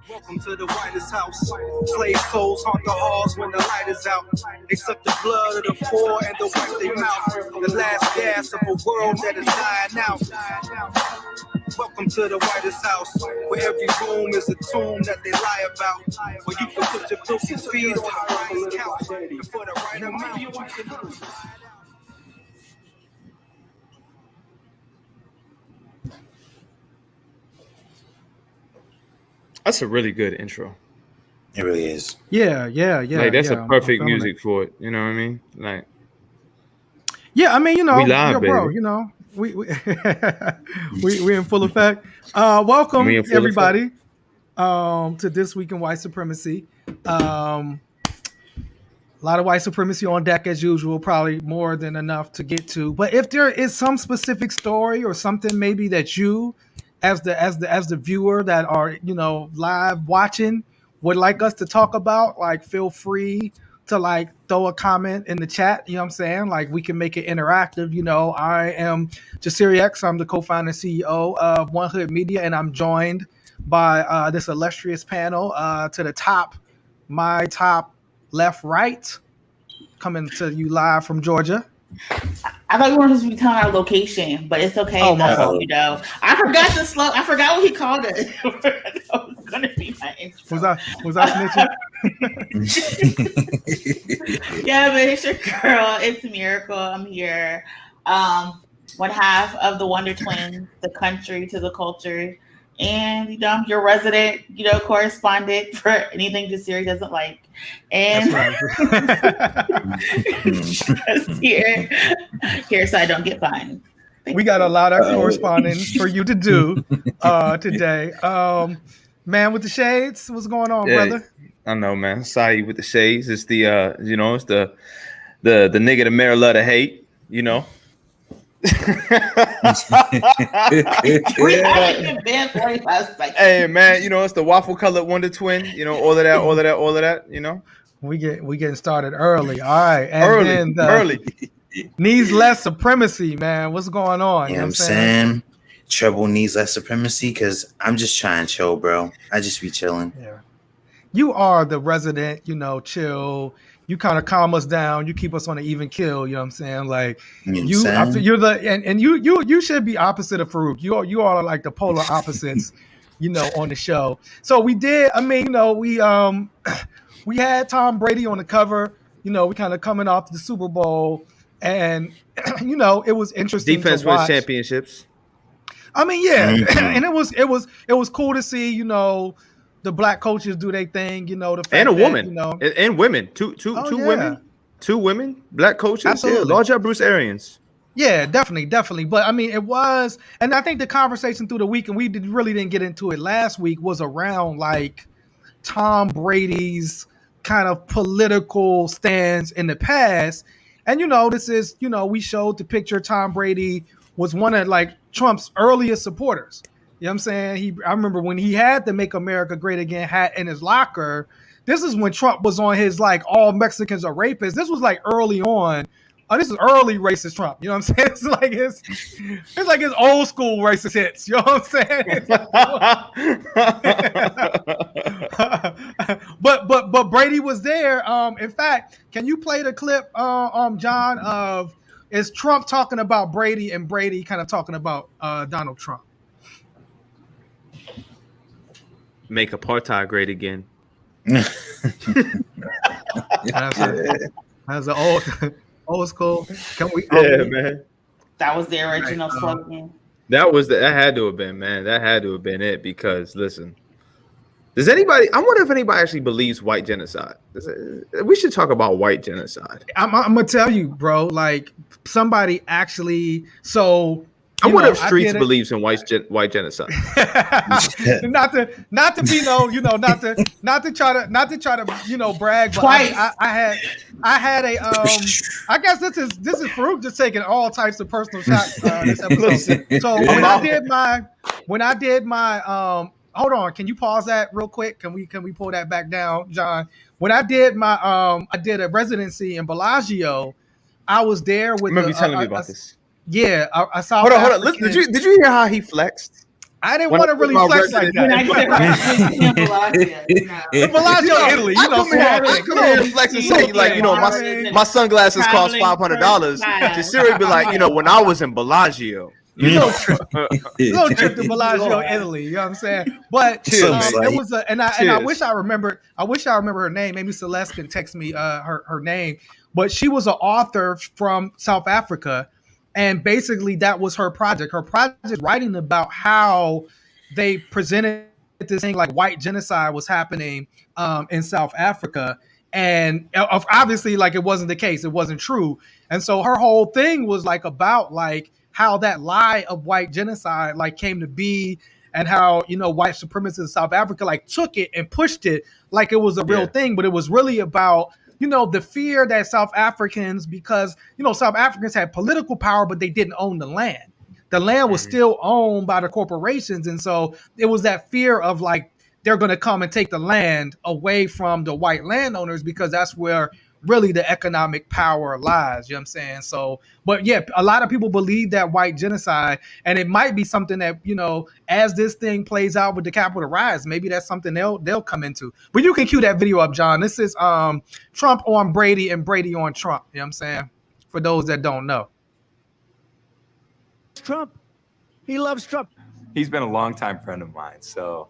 Welcome to the whitest house. Slave souls haunt the halls when the light is out. They suck the blood of the poor and the wipe their mouth. The last gas of a world that is dying out. Welcome to the whitest house, where every room is a tomb that they lie about. Where you can put your filthy feet on the finest couch, and for the right amount, you can lose. That's a really good intro. It really is. Yeah. Like that's a perfect music for it. You know what I mean? Like, yeah, I mean, you know, we live, bro, baby. you know, we we in full effect. Welcome everybody to This Week in White Supremacy. A lot of white supremacy on deck as usual, probably more than enough to get to. But if there is some specific story or something maybe that you as the viewer that are, you know, live watching would like us to talk about, like, feel free to like throw a comment in the chat. You know what I'm saying? Like, we can make it interactive. You know, I am Jasiri X. I'm the co-founder and CEO of One Hood Media, and I'm joined by this illustrious panel to the top, my top left, right, coming to you live from Georgia. I thought you wanted to be telling our location, but it's okay. Oh, my fault. You know, I forgot what he called it. That was gonna be my intro. Was I snitching? Yeah, but it's your girl. It's Miracle. I'm here. One half of the Wonder Twins, the country to the culture, and you know, I'm your resident, you know, correspondent for anything Jasiri doesn't like. And just here so I don't get fined. We got a lot of corresponding for you to do today. Man with the shades, what's going on, brother? I know, man. Sorry with the shades. It's the you know, it's the nigga the mayor love to hate, you know. We haven't even been 45 seconds. Hey man, you know, it's the waffle colored Wonder Twin, you know, all of that, you know. We getting started early. All right. And early. Needs less supremacy, man. What's going on? You know what I'm saying? Trouble needs less supremacy because I'm just trying to chill, bro. I just be chilling. Yeah. You are the resident, you know, chill. You kind of calm us down. You keep us on an even kill. You know what I'm saying? Like you should be opposite of Farouk. You all are like the polar opposites, you know, on the show. So we did. I mean, you know, we had Tom Brady on the cover. You know, we kind of coming off the Super Bowl, and you know, it was interesting. Defense wins championships. I mean, yeah, and it was cool to see, you know, the black coaches do their thing, you know, the fact and a woman, that, you know, and women, two women, black coaches. Absolutely. Yeah, large up Bruce Arians. Yeah, definitely. But I mean, it was, and I think the conversation through the week, and we really didn't get into it last week, was around like Tom Brady's kind of political stance in the past. And, you know, this is, you know, we showed the picture. Tom Brady was one of like Trump's earliest supporters. You know what I'm saying? I remember when he had the Make America Great Again hat in his locker. This is when Trump was on his like all Mexicans are rapists. This was like early on. This is early racist Trump. You know what I'm saying? It's like his old school racist hits. You know what I'm saying? But Brady was there. In fact, can you play the clip, John, of is Trump talking about Brady and Brady kind of talking about Donald Trump? Make apartheid great again. That's an old school. Can we? Man. That was the original slogan. That had to have been, man. That had to have been it. Because listen, does anybody? I wonder if anybody actually believes white genocide. We should talk about white genocide. I'm gonna tell you, bro. Like somebody actually. So. I wonder if Streets believes in white genocide. not to be not to try to you know brag, but I had a I guess this is Farouk just taking all types of personal shots this episode. So when I did my hold on, can you pause that real quick? Can we pull that back down, John? When I did my I did a residency in Bellagio, I was there with. I remember you telling me about this. Yeah, I saw. Hold on. Did you hear how he flexed? I didn't want to really flex like that. Bellagio, Italy. I come here and flex and say, like, you know, my sunglasses cost $500. Jasiri be like, you know, when I was in Bellagio. Little trip to Bellagio, Italy. You know what I'm saying? But it was I wish I remembered her name. Maybe Celeste can text me her name. But she was an author from South Africa, and basically that was her project. Her project is writing about how they presented this thing like white genocide was happening in South Africa. And obviously, like, it wasn't the case. It wasn't true. And so her whole thing was like about like how that lie of white genocide like came to be, and how, you know, white supremacists in South Africa like took it and pushed it like it was a real thing. But it was really about, you know, the fear that South Africans, because, you know, South Africans had political power, but they didn't own the land. The land was still owned by the corporations. And so it was that fear of like, they're going to come and take the land away from the white landowners, because that's where really the economic power lies. You know what I'm saying? So, but yeah, a lot of people believe that white genocide, and it might be something that, you know, as this thing plays out with the Capitol riots, maybe that's something they'll come into. But you can cue that video up, John. This is Trump on Brady and Brady on Trump. You know what I'm saying? For those that don't know. Trump. He loves Trump. He's been a longtime friend of mine. So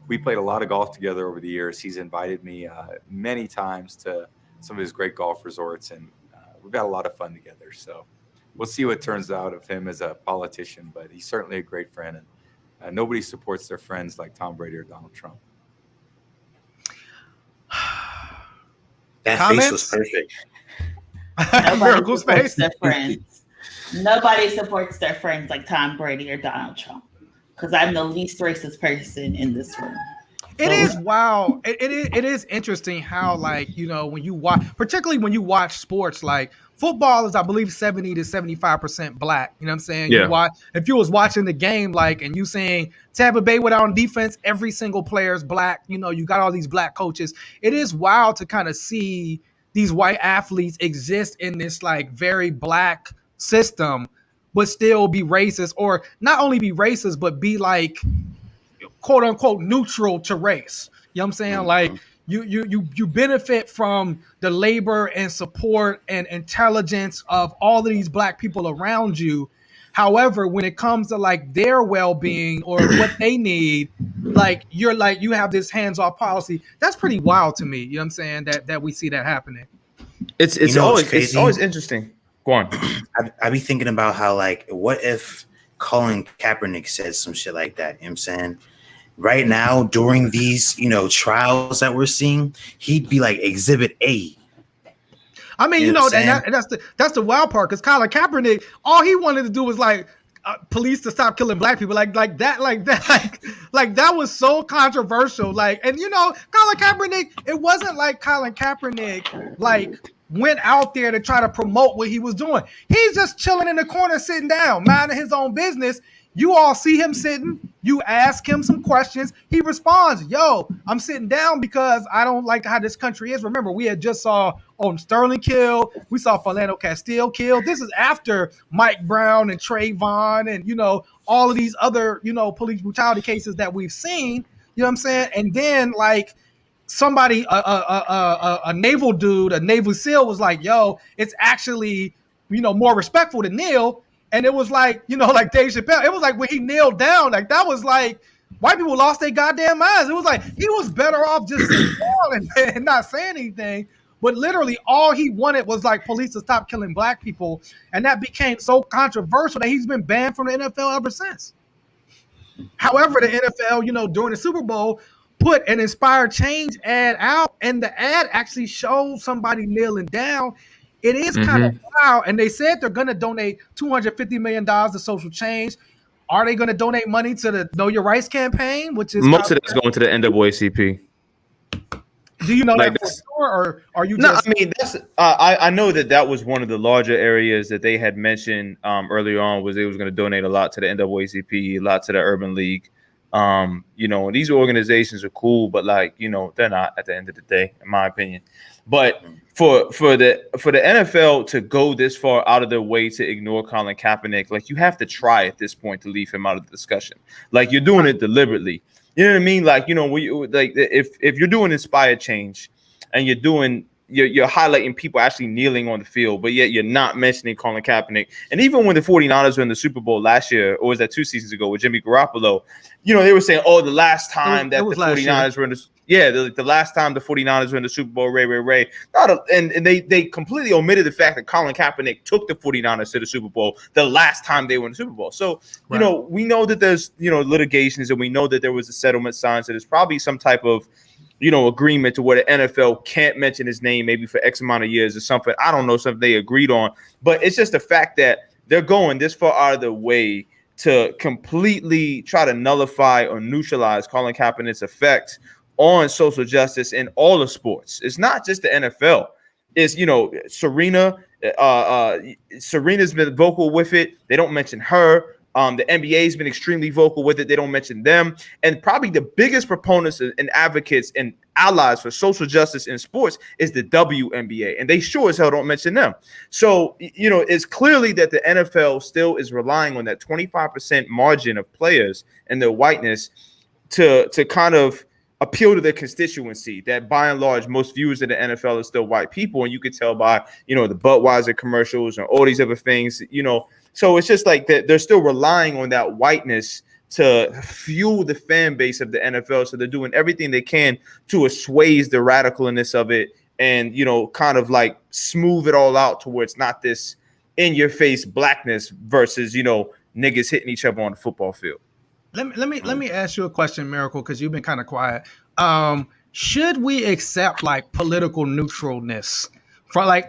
we played a lot of golf together over the years. He's invited me many times to some of his great golf resorts, and we've had a lot of fun together. So we'll see what turns out of him as a politician, but he's certainly a great friend, and nobody supports their friends like Tom Brady or Donald Trump. That Comments? face was perfect. Nobody supports their friends. Nobody supports their friends like Tom Brady or Donald Trump, because I'm the least racist person in this room. It is wow. It is interesting how, like, you know, when you watch, particularly when you watch sports, like football is, I believe, 70 to 75% black. You know what I'm saying? Yeah. You watch, if you was watching the game, like, and you saying Tampa Bay without on defense, every single player is black. You know, you got all these black coaches. It is wild to kind of see these white athletes exist in this like very black system, but still be racist, or not only be racist, but be like, quote unquote, neutral to race. You know what I'm saying? Like you benefit from the labor and support and intelligence of all of these black people around you. However, when it comes to like their well-being or what they need, like you're like, you have this hands-off policy. That's pretty wild to me. You know what I'm saying? That we see that happening. It's always interesting. Go on. I be thinking about how, like, what if Colin Kaepernick said some shit like that? You know what I'm saying? Right now, during these, you know, trials that we're seeing, he'd be like Exhibit A. I mean, you know, and that's the wild part, because Colin Kaepernick, all he wanted to do was like police to stop killing black people, like that was so controversial. Like, and you know, Colin Kaepernick, it wasn't like Colin Kaepernick like went out there to try to promote what he was doing. He's just chilling in the corner, sitting down, minding his own business. You all see him sitting, you ask him some questions, he responds, yo, I'm sitting down because I don't like how this country is. Remember, we had just saw Sterling killed, we saw Philando Castile killed. This is after Mike Brown and Trayvon and, you know, all of these other, you know, police brutality cases that we've seen, you know what I'm saying? And then like somebody, a naval dude, a Navy SEAL was like, yo, it's actually, you know, more respectful to kneel. And it was like, you know, like Dave Chappelle, it was like when he kneeled down, like that was like, white people lost their goddamn minds. It was like, he was better off just sitting down and not saying anything. But literally all he wanted was like police to stop killing black people. And that became so controversial that he's been banned from the NFL ever since. However, the NFL, you know, during the Super Bowl, put an Inspire Change ad out, and the ad actually showed somebody kneeling down. It is kind of wild, and they said they're going to donate $250 million to social change. Are they going to donate money to the Know Your Rights campaign? Which is most of it's going to the NAACP. Do you know like that for sure, or are you? No, I mean that's. I know that was one of the larger areas that they had mentioned earlier on. Was they was going to donate a lot to the NAACP, a lot to the Urban League. You know, these organizations are cool, but like, you know, they're not at the end of the day, in my opinion. But for the NFL to go this far out of their way to ignore Colin Kaepernick, like you have to try at this point to leave him out of the discussion. Like you're doing it deliberately. You know what I mean? Like, you know, if you're doing inspired change and you're highlighting people actually kneeling on the field, but yet you're not mentioning Colin Kaepernick. And even when the 49ers were in the Super Bowl last year, or was that 2 seasons ago with Jimmy Garoppolo, you know, they were saying, oh, the last time the 49ers were in the last time the 49ers were in the Super Bowl, Ray. And they completely omitted the fact that Colin Kaepernick took the 49ers to the Super Bowl the last time they were in the Super Bowl. So, you know, we know that there's, you know, litigations, and we know that there was a settlement signed. So there's probably some type of, you know, agreement to where the NFL can't mention his name maybe for X amount of years or something. I don't know, something they agreed on. But it's just the fact that they're going this far out of their way to completely try to nullify or neutralize Colin Kaepernick's effect on social justice in all the sports. It's not just the NFL. It's, you know, Serena's been vocal with it. They don't mention her. The NBA has been extremely vocal with it. They don't mention them. And probably the biggest proponents and advocates and allies for social justice in sports is the WNBA. And they sure as hell don't mention them. So, you know, it's clearly that the NFL still is relying on that 25% margin of players and their whiteness to kind of appeal to their constituency, that by and large, most viewers of the NFL are still white people. And you could tell by, you know, the Budweiser commercials and all these other things, you know. So it's just like that they're still relying on that whiteness to fuel the fan base of the NFL. So they're doing everything they can to assuage the radicalness of it and, you know, kind of like smooth it all out towards not this in-your-face blackness versus, you know, niggas hitting each other on the football field. Let me ask you a question, Miracle, because you've been kind of quiet. Should we accept like political neutralness? For like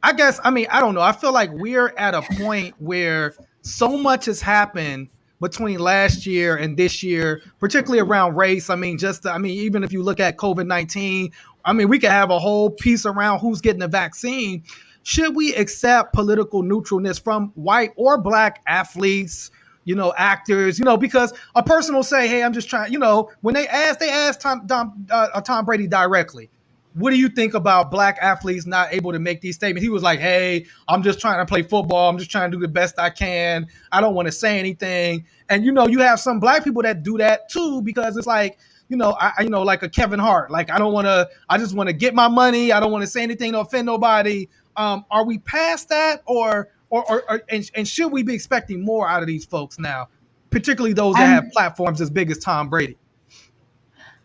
I guess, I mean, I don't know. I feel like we're at a point where so much has happened between last year and this year, particularly around race. I mean, even if you look at COVID-19, I mean, we could have a whole piece around who's getting the vaccine. Should we accept political neutralness from white or black athletes, you know, actors, you know, because a person will say, hey, I'm just trying, you know, when they asked Tom Brady directly, what do you think about black athletes not able to make these statements? He was like, hey, I'm just trying to play football. I'm just trying to do the best I can. I don't want to say anything. And, you know, you have some black people that do that too, because it's like, you know, like a Kevin Hart, like, I just want to get my money. I don't want to say anything to offend nobody. Are we past that and should we be expecting more out of these folks now, particularly those that have platforms as big as Tom Brady?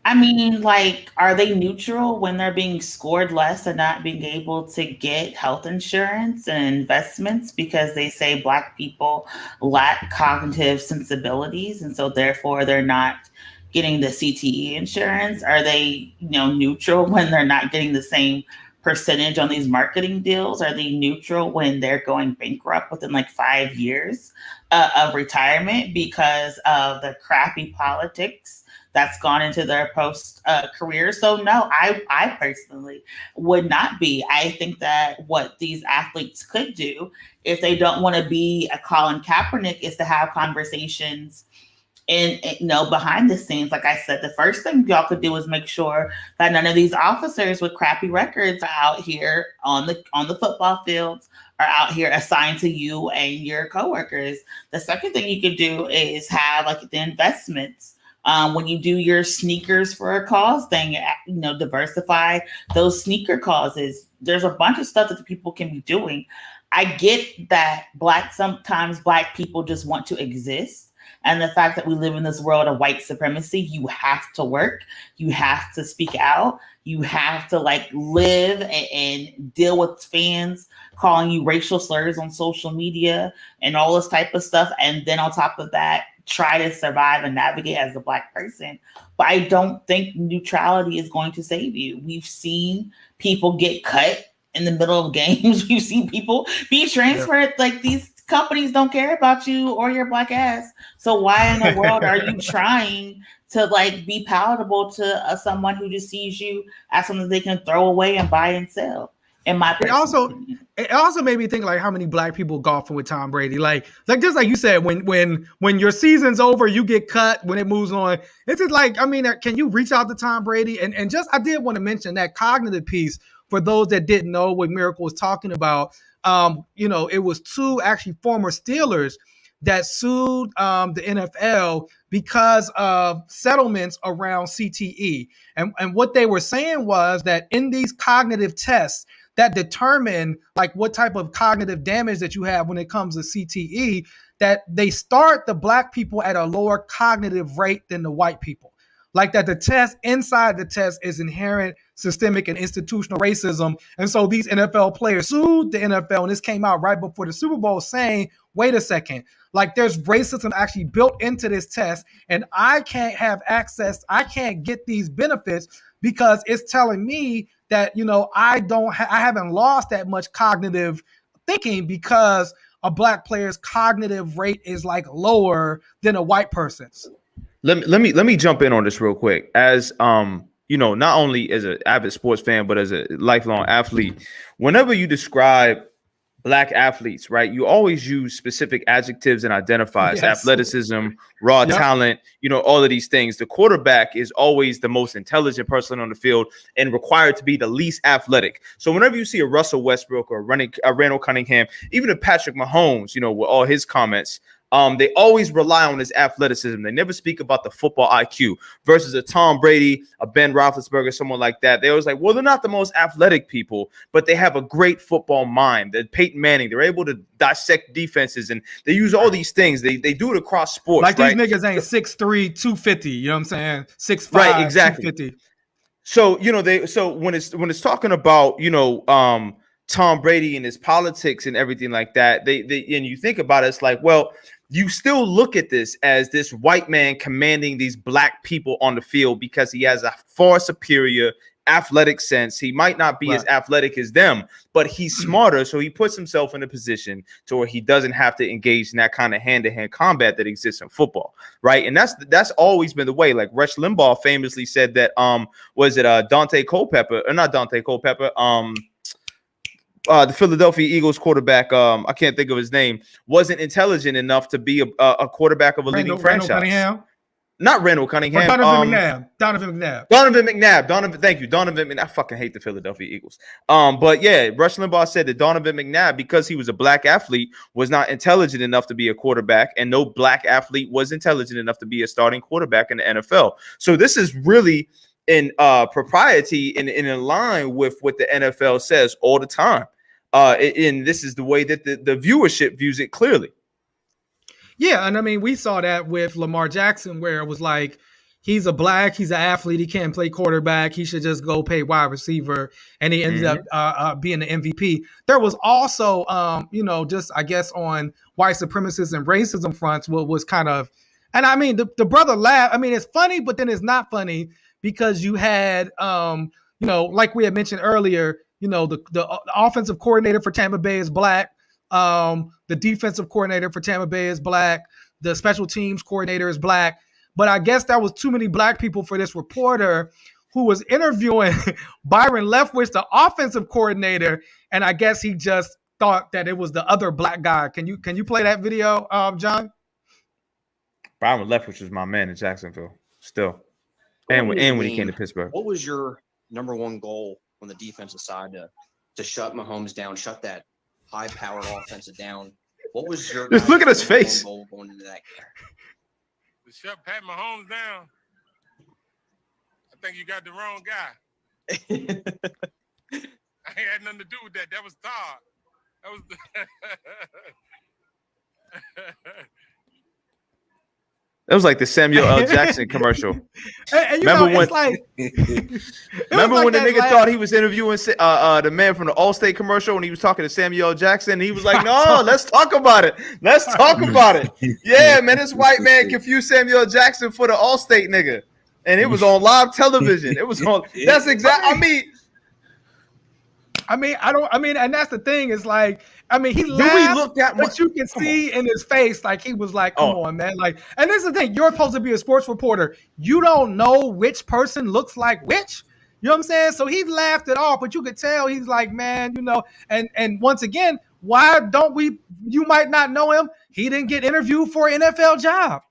I mean, like, are they neutral when they're being scored less and not being able to get health insurance and investments because they say Black people lack cognitive sensibilities and so therefore they're not getting the CTE insurance? Are they, you know, neutral when they're not getting the same percentage on these marketing deals? Are they neutral when they're going bankrupt within like 5 years of retirement because of the crappy politics that's gone into their post career? So no, I personally would not be. I think that what these athletes could do if they don't want to be a Colin Kaepernick is to have conversations and, you know, behind the scenes. Like I said, the first thing y'all could do is make sure that none of these officers with crappy records are out here on the football fields are out here assigned to you and your coworkers. The second thing you could do is have like the investments. When you do your sneakers for a cause thing, you know, diversify those sneaker causes. There's a bunch of stuff that the people can be doing. I get that sometimes Black people just want to exist. And the fact that we live in this world of white supremacy, you have to work, you have to speak out, you have to like live and deal with fans calling you racial slurs on social media and all this type of stuff. And then on top of that, try to survive and navigate as a Black person. But I don't think neutrality is going to save you. We've seen people get cut in the middle of games. We've seen people be transferred. Yeah. Like, these companies don't care about you or your Black ass. So why in the world are you trying to like be palatable to someone who just sees you as something they can throw away and buy and sell? In my it also made me think like how many Black people golfing with Tom Brady. Like just like you said, when your season's over, you get cut when it moves on. It's just like, I mean, can you reach out to Tom Brady? And just, I did want to mention that cognitive piece for those that didn't know what Miracle was talking about, it was two actually former Steelers that sued the NFL because of settlements around CTE. And what they were saying was that in these cognitive tests that determine like what type of cognitive damage that you have when it comes to CTE, that they start the black people at a lower cognitive rate than the white people. Like that the test inside the test is inherent systemic and institutional racism. And so these NFL players sued the NFL, and this came out right before the Super Bowl saying, wait a second, like there's racism actually built into this test, and I can't have access, I can't get these benefits because it's telling me that, I haven't lost that much cognitive thinking because a black player's cognitive rate is like lower than a white person's. Let me jump in on this real quick. As not only as an avid sports fan, but as a lifelong athlete, whenever you describe black athletes, right, you always use specific adjectives and identifiers, yes. Athleticism, raw talent, all of these things. The quarterback is always the most intelligent person on the field and required to be the least athletic. So whenever you see a Russell Westbrook or a Randall Cunningham, even a Patrick Mahomes, with all his comments, they always rely on his athleticism. They never speak about the football IQ versus a Tom Brady, a Ben Roethlisberger, someone like that. They always like, well, they're not the most athletic people, but they have a great football mind. They're Peyton Manning. They're able to dissect defenses, and they use all these things. They do it across sports. Like right? These niggas ain't 6'3", 250. You know what I'm saying? 6'5", right, exactly. 250. So when it's talking about Tom Brady and his politics and everything like that, they and you think about it, it's like, well, you still look at this as this white man commanding these black people on the field because he has a far superior athletic sense. He might not be as athletic as them, but he's smarter. So he puts himself in a position to where he doesn't have to engage in that kind of hand-to-hand combat that exists in football. Right. And that's always been the way. Like Rush Limbaugh famously said that, Dante Culpepper, or not Dante Culpepper, the Philadelphia Eagles quarterback, I can't think of his name, wasn't intelligent enough to be a quarterback of a leading franchise. Not Randall Cunningham. Donovan McNabb. Thank you. Donovan McNabb. I fucking hate the Philadelphia Eagles. But yeah, Rush Limbaugh said that Donovan McNabb, because he was a black athlete, was not intelligent enough to be a quarterback, and no black athlete was intelligent enough to be a starting quarterback in the NFL. So this is really in propriety and in line with what the NFL says all the time. And this is the way that the viewership views it clearly. Yeah, and I mean, we saw that with Lamar Jackson, where it was like, he's an athlete, he can't play quarterback, he should just go play wide receiver, and he ended up being the MVP. There was also, just I guess on white supremacists and racism fronts, what was kind of, and I mean, the brother laughed. I mean, it's funny, but then it's not funny because you had, like we had mentioned earlier, the offensive coordinator for Tampa Bay is black. The defensive coordinator for Tampa Bay is black. The special teams coordinator is black. But I guess that was too many black people for this reporter who was interviewing Byron Leftwich, the offensive coordinator. And I guess he just thought that it was the other black guy. Can you play that video, John? Byron Leftwich was my man in Jacksonville still. And when he came to Pittsburgh. What was your number one goal on the defensive side to shut Mahomes down, shut that high-powered offensive down? What was your just look at his face goal going into that game? To shut Pat Mahomes down. I think you got the wrong guy. I ain't had nothing to do with that. That was Todd. That was That was like the Samuel L. Jackson commercial. And remember when the nigga thought he was interviewing the man from the Allstate commercial when he was talking to Samuel L. Jackson? He was like, no, let's talk about it. Let's talk about it. Yeah, man, this white man confused Samuel L. Jackson for the Allstate nigga. And it was on live television. It was on. That's exactly. And that's the thing. Is like, he laughed, but you can see in his face, like he was like, "Come on, man!" Like, and this is the thing. You're supposed to be a sports reporter. You don't know which person looks like which. You know what I'm saying? So he laughed it off, but you could tell he's like, man, And once again, why don't we? You might not know him. He didn't get interviewed for an NFL job.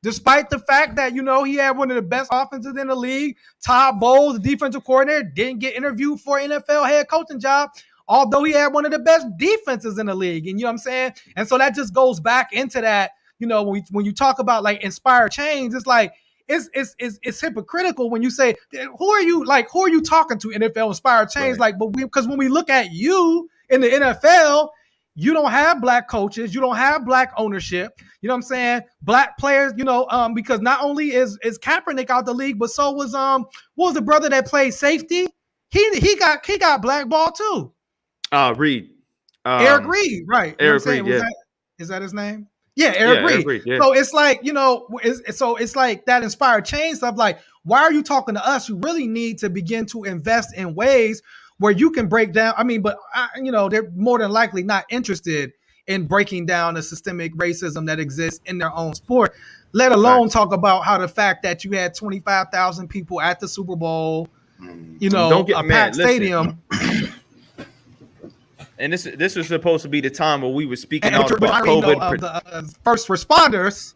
Despite the fact that, he had one of the best offenses in the league. Todd Bowles, the defensive coordinator, didn't get interviewed for an NFL head coaching job, although he had one of the best defenses in the league. And you know what I'm saying? And so that just goes back into that, when you talk about like inspire change, it's like, it's hypocritical when you say, who are you talking to, NFL inspire change? Right. Like, because when we look at you in the NFL, you don't have black coaches, you don't have black ownership, you know what I'm saying? Black players, because not only is Kaepernick out the league, but so was what was the brother that played safety? He got blackballed too. Reed. Eric Reed, right. Eric Reed, yeah. Is that his name? Yeah, Eric Reed. Yeah. So it's like, it's like that inspired change stuff. Like, why are you talking to us? You really need to begin to invest in ways where you can break down. I mean, but they're more than likely not interested in breaking down the systemic racism that exists in their own sport, let alone talk about how the fact that you had 25,000 people at the Super Bowl, a packed stadium. And this was supposed to be the time where we were speaking out about COVID. Of the first responders.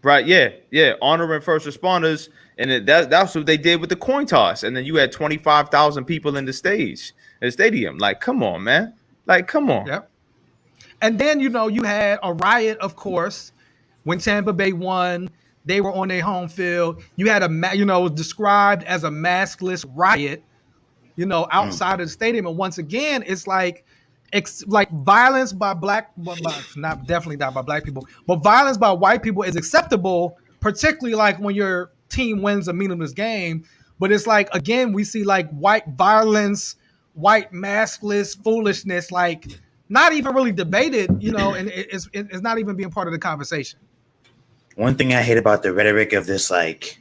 Right, yeah. Honoring first responders. And that's what they did with the coin toss. And then you had 25,000 people in the stadium. Like, come on, man. Like, come on. Yep. And then, you had a riot, of course, when Tampa Bay won. They were on their home field. You had it was described as a maskless riot, outside of the stadium. And once again, it's like violence by definitely not by black people, but violence by white people is acceptable, particularly like when your team wins a meaningless game. But it's like, again, we see like white violence, white maskless foolishness, like not even really debated, and it's not even being part of the conversation. One thing I hate about the rhetoric of this, like,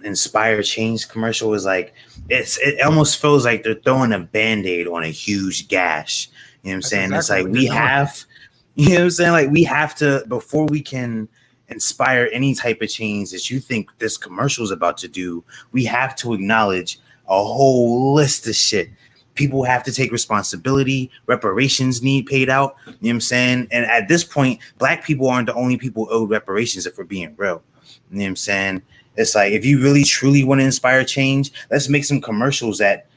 inspire change commercial is like, it almost feels like they're throwing a Band-Aid on a huge gash. You know what I'm saying? Exactly. It's like, we have to, before we can inspire any type of change that you think this commercial is about to do, we have to acknowledge a whole list of shit. People have to take responsibility. Reparations need paid out. You know what I'm saying? And at this point, black people aren't the only people owed reparations, if we're being real. You know what I'm saying? It's like, if you really truly want to inspire change, let's make some commercials that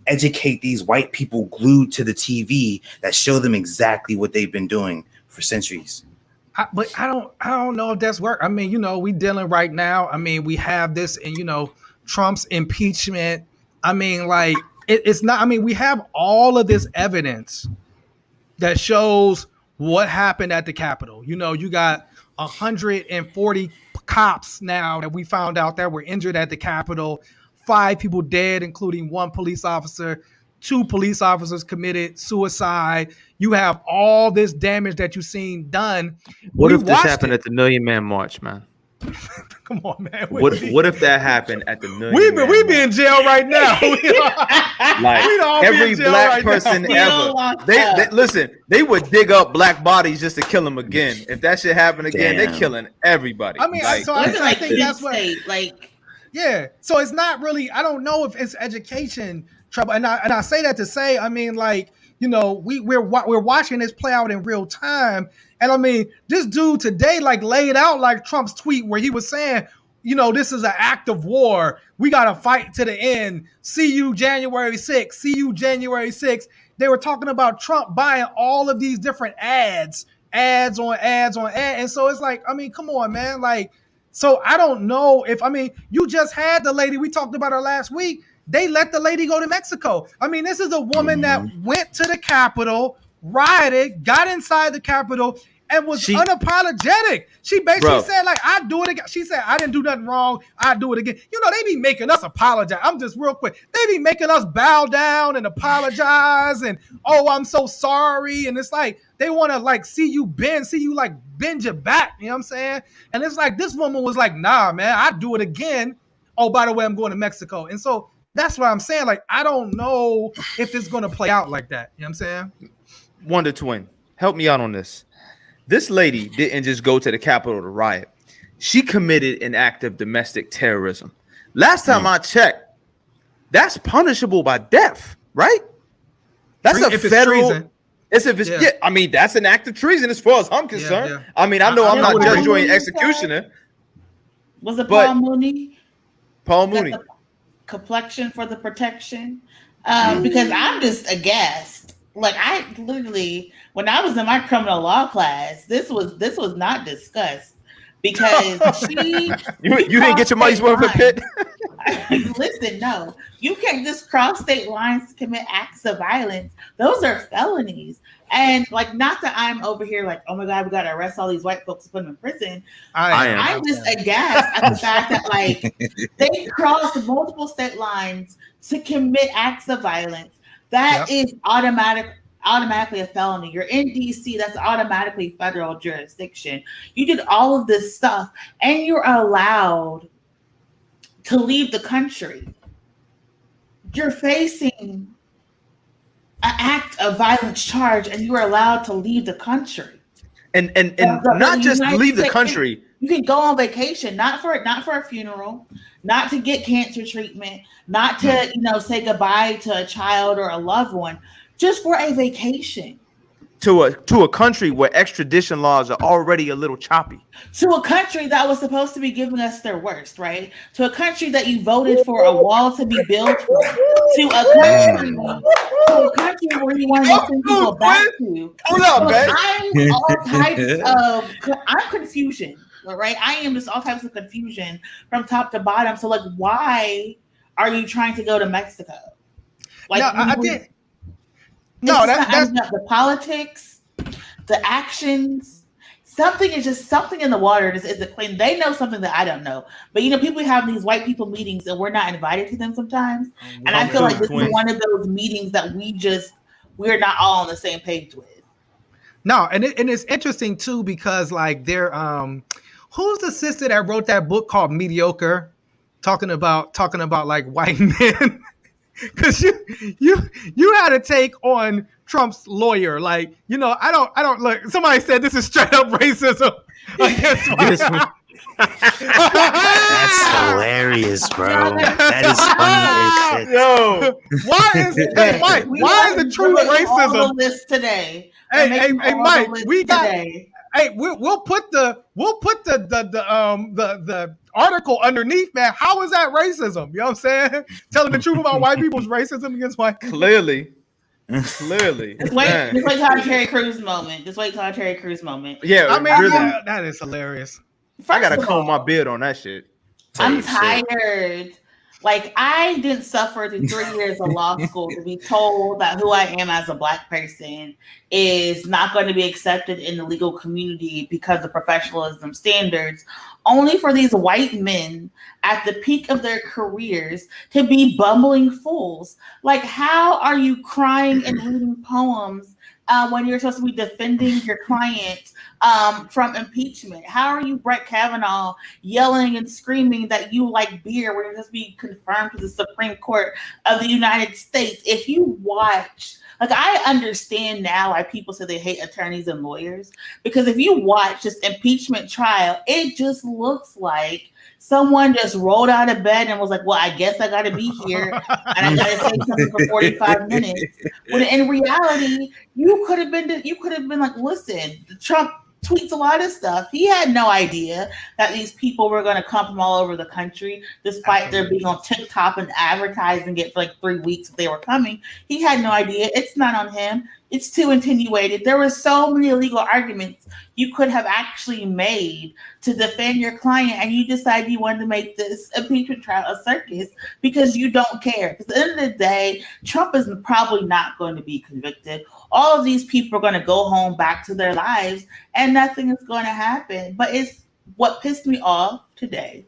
educate these white people glued to the TV that show them exactly what they've been doing for centuries. But I don't know if that's work. I mean, we dealing right now. I mean, we have this, and Trump's impeachment. I mean, like, it's not. I mean, we have all of this evidence that shows what happened at the Capitol. You got 140 cops now that we found out that were injured at the Capitol. 5 people dead, including 1 police officer. 2 police officers committed suicide. You have all this damage that you've seen done. What if this happened at the Million Man March, man? Come on, man. What if that happened at the Million Man March? We be in jail right now. Like every black person ever. They listen. They would dig up black bodies just to kill them again. If that shit happened again, they're killing everybody. I mean, I think that's what. Yeah. So it's not really. I don't know if it's education trouble, and I say that to say, I mean, like, we're watching this play out in real time. And I mean, this dude today, like, laid out like Trump's tweet where he was saying, this is an act of war. We got to fight to the end. See you January 6th. See you January 6th. They were talking about Trump buying all of these different ads on ads. And so it's like, I mean, come on, man. Like, so I don't know if, I mean, you just had the lady, we talked about her last week. They let the lady go to Mexico. I mean, this is a woman that went to the Capitol, rioted, got inside the Capitol, and was unapologetic. She basically said, like, I'd do it again. She said, I didn't do nothing wrong. I'd do it again. They be making us apologize. I'm just real quick. They be making us bow down and apologize and, oh, I'm so sorry. And it's like, they want to, like, see you like bend your back. You know what I'm saying? And it's like, this woman was like, nah, man, I'd do it again. Oh, by the way, I'm going to Mexico. And so that's what I'm saying. Like, I don't know if it's going to play out like that. You know what I'm saying? Wonder Twin, help me out on this. This lady didn't just go to the Capitol to riot. She committed an act of domestic terrorism. Last time I checked, that's punishable by death, right? That's a federal. I mean, that's an act of treason as far as I'm concerned. I mean, I know I'm not judge, jury, and executioner, Was it Paul Mooney? Paul Mooney. Complexion for the protection. Because I'm just aghast. Like I literally, when I was in my criminal law class, this was not discussed because you didn't get your money's worth of Pitt. Listen, no, you can't just cross state lines to commit acts of violence. Those are felonies. And like, not that I'm over here like, oh my God, we got to arrest all these white folks and put them in prison. I'm just aghast at the fact that like they crossed multiple state lines to commit acts of violence. That is automatically a felony. You're in DC, that's automatically federal jurisdiction. You did all of this stuff and you're allowed to leave the country. You're facing an act of violence charge and you are allowed to leave the country. And not just leave the country. You can go on vacation, not for a funeral, not to get cancer treatment, not to say goodbye to a child or a loved one, just for a vacation. To a country where extradition laws are already a little choppy. To a country that was supposed to be giving us their worst, right? To a country that you voted for a wall to be built for. To a country where you want to send people back to. Hold up, man. I'm all types of confusion, right? I am just all types of confusion from top to bottom. So like, why are you trying to go to Mexico? Like, no, I did. No, that's not the politics, the actions. Something in the water isn't clean. They know something that I don't know. But people have these white people meetings and we're not invited to them sometimes. And I feel like this is one of those meetings that we're not all on the same page with. No, and it's interesting too because like they're who's the sister that wrote that book called Mediocre, talking about like white men. Because you had to take on Trump's lawyer, like I don't look. Somebody said this is straight up racism against white. That's hilarious, bro. That is funny as shit. Yo, why is the truth racism? This today. Hey, Mike, we got. Today. Hey, we'll put the article underneath, man. How is that racism? You know what I'm saying? Telling the truth about white people's racism against white people. Clearly. Just wait till our Terry Crews moment. Yeah, I mean, really. That is hilarious. I gotta comb my beard on that shit. I'm tired. Like, I didn't suffer through 3 years of law school to be told that who I am as a Black person is not going to be accepted in the legal community because of professionalism standards, only for these white men at the peak of their careers to be bumbling fools. Like, how are you crying and reading poems when you're supposed to be defending your client from impeachment? How are you, Brett Kavanaugh, yelling and screaming that you like beer when you're supposed to be confirmed to the Supreme Court of the United States? If you watch, like, I understand now why people say they hate attorneys and lawyers, because if you watch this impeachment trial, it just looks like someone just rolled out of bed and was like, well, I guess I got to be here and I got to say something for 45 minutes. When in reality, you could have been like, listen, Trump tweets a lot of stuff. He had no idea that these people were going to come from all over the country, despite their being on TikTok and advertising it for like 3 weeks if they were coming. He had no idea. It's not on him. It's too attenuated. There were so many legal arguments you could have actually made to defend your client, and you decided you wanted to make this impeachment trial a circus because you don't care. Because at the end of the day, Trump is probably not going to be convicted. All of these people are going to go home back to their lives, and nothing is going to happen. But it's what pissed me off today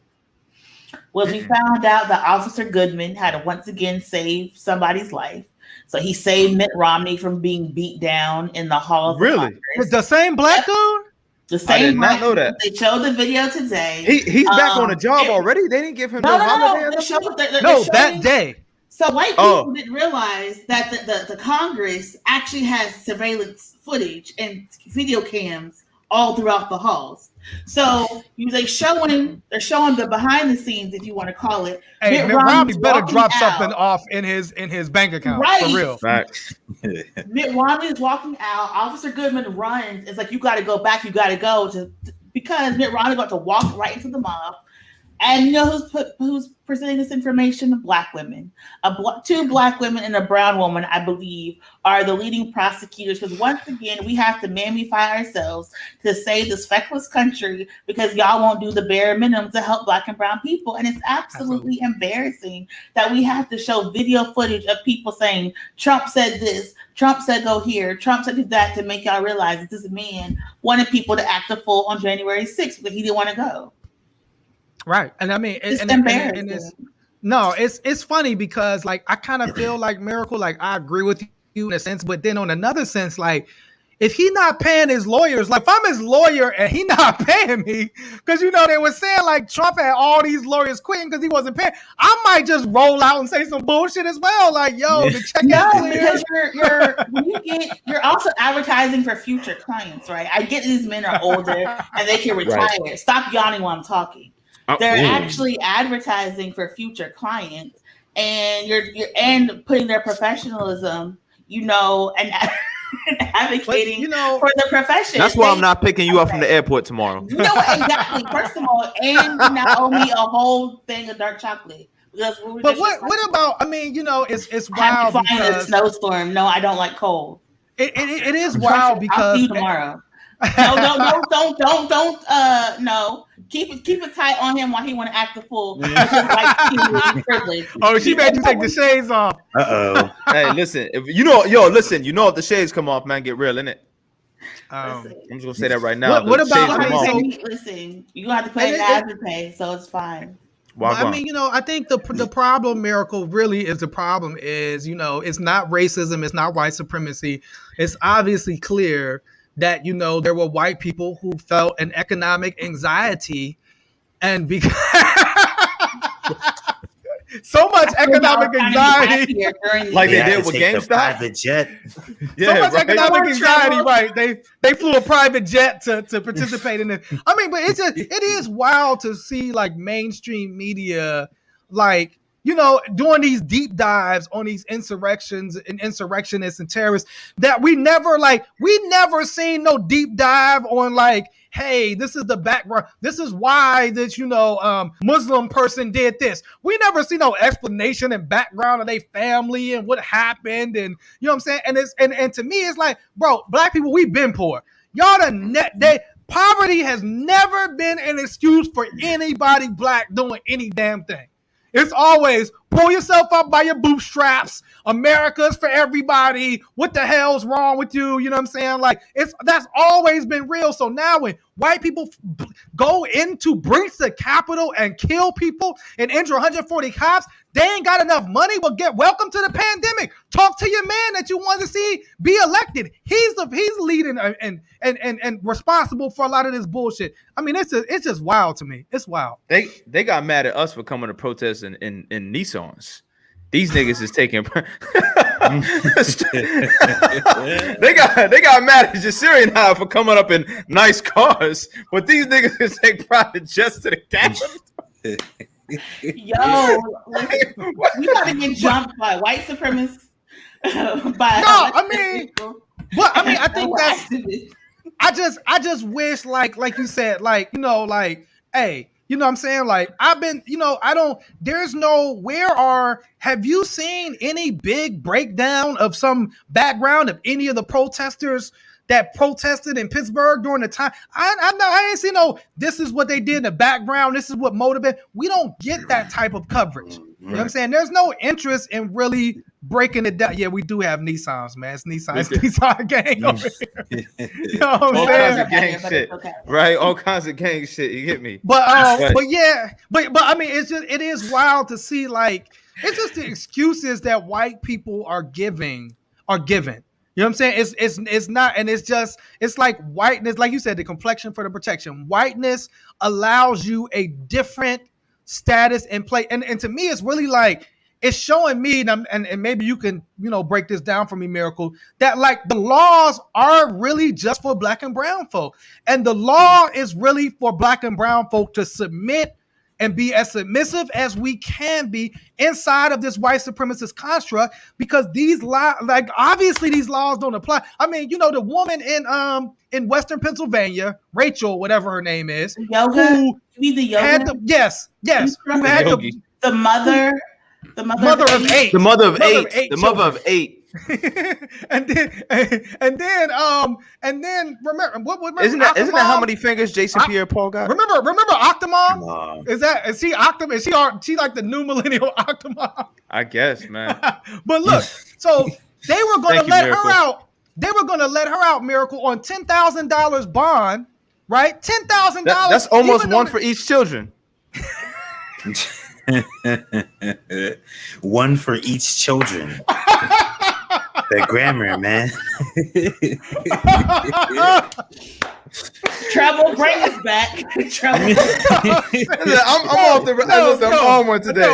was we found out that Officer Goodman had to once again save somebody's life. So he saved Mitt Romney from being beat down in the halls. Really? The same black dude? The same. I did not know that. They showed the video today. He's back on the job already? They didn't give him no holiday? That day. So white people didn't realize that the Congress actually has surveillance footage and video cams all throughout the halls. So they're showing the behind the scenes, if you want to call it. Hey, Mitt Romney better drop something off in his bank account, right? For real. Right. Mitt Romney is walking out. Officer Goodman runs. It's like, you got to go back. You got to go because Mitt Romney got to walk right into the mob. And you know who's presenting this information? Black women. Two black women and a brown woman, I believe, are the leading prosecutors. Because once again, we have to mammify ourselves to save this feckless country because y'all won't do the bare minimum to help black and brown people. And it's absolutely embarrassing that we have to show video footage of people saying, Trump said this, Trump said go here, Trump said do that, to make y'all realize that this man wanted people to act a fool on January 6th because he didn't want to go. Right. And I mean, it's embarrassing. It's funny because like, I kind of feel like Miracle, like I agree with you in a sense, but then on another sense, like if he not paying his lawyers, like if I'm his lawyer and he not paying me, because you know, they were saying like Trump had all these lawyers quitting because he wasn't paying. I might just roll out and say some bullshit as well. Like, yo, the check is clear. Because you're also advertising for future clients, right? I get these men are older and they can retire. Right. Stop yawning while I'm talking. They're actually advertising for future clients, and you're putting their professionalism, you know, and advocating for the profession. That's why I'm not picking you up from the airport tomorrow. You know what? Exactly. First of all, and you now owe me a whole thing of dark chocolate. But what about? I mean, you know, it's wild because a snowstorm. No, I don't like cold. It is wild because I'll see you tomorrow. No, don't. No. Keep it tight on him while he want to act the fool. Oh, she made you take the shades off. Hey, listen, if you know if the shades come off, man, get real, innit? I'm just gonna say that right now. What about? Listen, you gonna have to pay the pay, so it's fine. Well, I mean, you know, I think the problem, Miracle, really is the problem is, you know, it's not racism, it's not white supremacy. It's obviously clear that, you know, there were white people who felt an economic anxiety and because so much economic anxiety, like they did with GameStop. Private jet. Yeah, so much economic anxiety, right? They flew a private jet to participate in it. I mean, but it is wild to see like mainstream media, like, you know, doing these deep dives on these insurrections and insurrectionists and terrorists that we never seen no deep dive on, like, hey, this is the background. This is why this, you know, Muslim person did this. We never see no explanation and background of their family and what happened. And you know what I'm saying? And to me, it's like, bro, black people, we've been poor. Y'all poverty has never been an excuse for anybody black doing any damn thing. It's always pull yourself up by your bootstraps. America's for everybody. What the hell's wrong with you? You know what I'm saying? Like that's always been real. So now when white people go in to breach the Capitol and kill people and injure 140 cops, they ain't got enough money. Well, welcome to the pandemic. Talk to your man that you want to see be elected. He's leading and responsible for a lot of this bullshit. I mean, it's just wild to me. It's wild. They got mad at us for coming to protest in Nissans. These niggas is taking. they got mad at Jasiri and I for coming up in nice cars, but these niggas is take private jets to the Capitol. Yo, we gotta get jumped by white supremacists. I think that's. I just wish, like you said, like, you know, like, hey, you know what I'm saying? Like, I've been, you know, have you seen any big breakdown of some background of any of the protesters that protested in Pittsburgh during the time? I ain't seen this is what they did in the background. This is what motivated. We don't get that type of coverage. You know what I'm saying? There's no interest in really breaking it down. Yeah, we do have Nissans, man. It's Nissan gang over here. You know what I'm all saying? kinds of gang shit, okay. Right? All kinds of gang shit. You get me? But I mean, it is wild to see, like, it's just the excuses that white people are given. You know what I'm saying? It's not, and it's like whiteness, like you said, the complexion for the protection. Whiteness allows you a different status and play. And to me, it's really like, it's showing me, and maybe you can, you know, break this down for me, Miracle, that like the laws are really just for black and brown folk. And the law is really for black and brown folk to submit and be as submissive as we can be inside of this white supremacist construct, because these obviously these laws don't apply. I mean, you know, the woman in Western Pennsylvania, Rachel, whatever her name is, you mean the yoga? had yes, who had the mother of eight. The mother of eight. and then remember what isn't that how many fingers Jason Pierre-Paul got? Remember Octomom? Is she like the new millennial Octomom? I guess, man. But look, so they were gonna let her out. They were gonna let her out, Miracle, on $10,000 bond, right? $10,000. That's almost one for each children. One for each children. The grammar, man. Trouble, bring us back. Trouble. I'm off the. I'm on one today.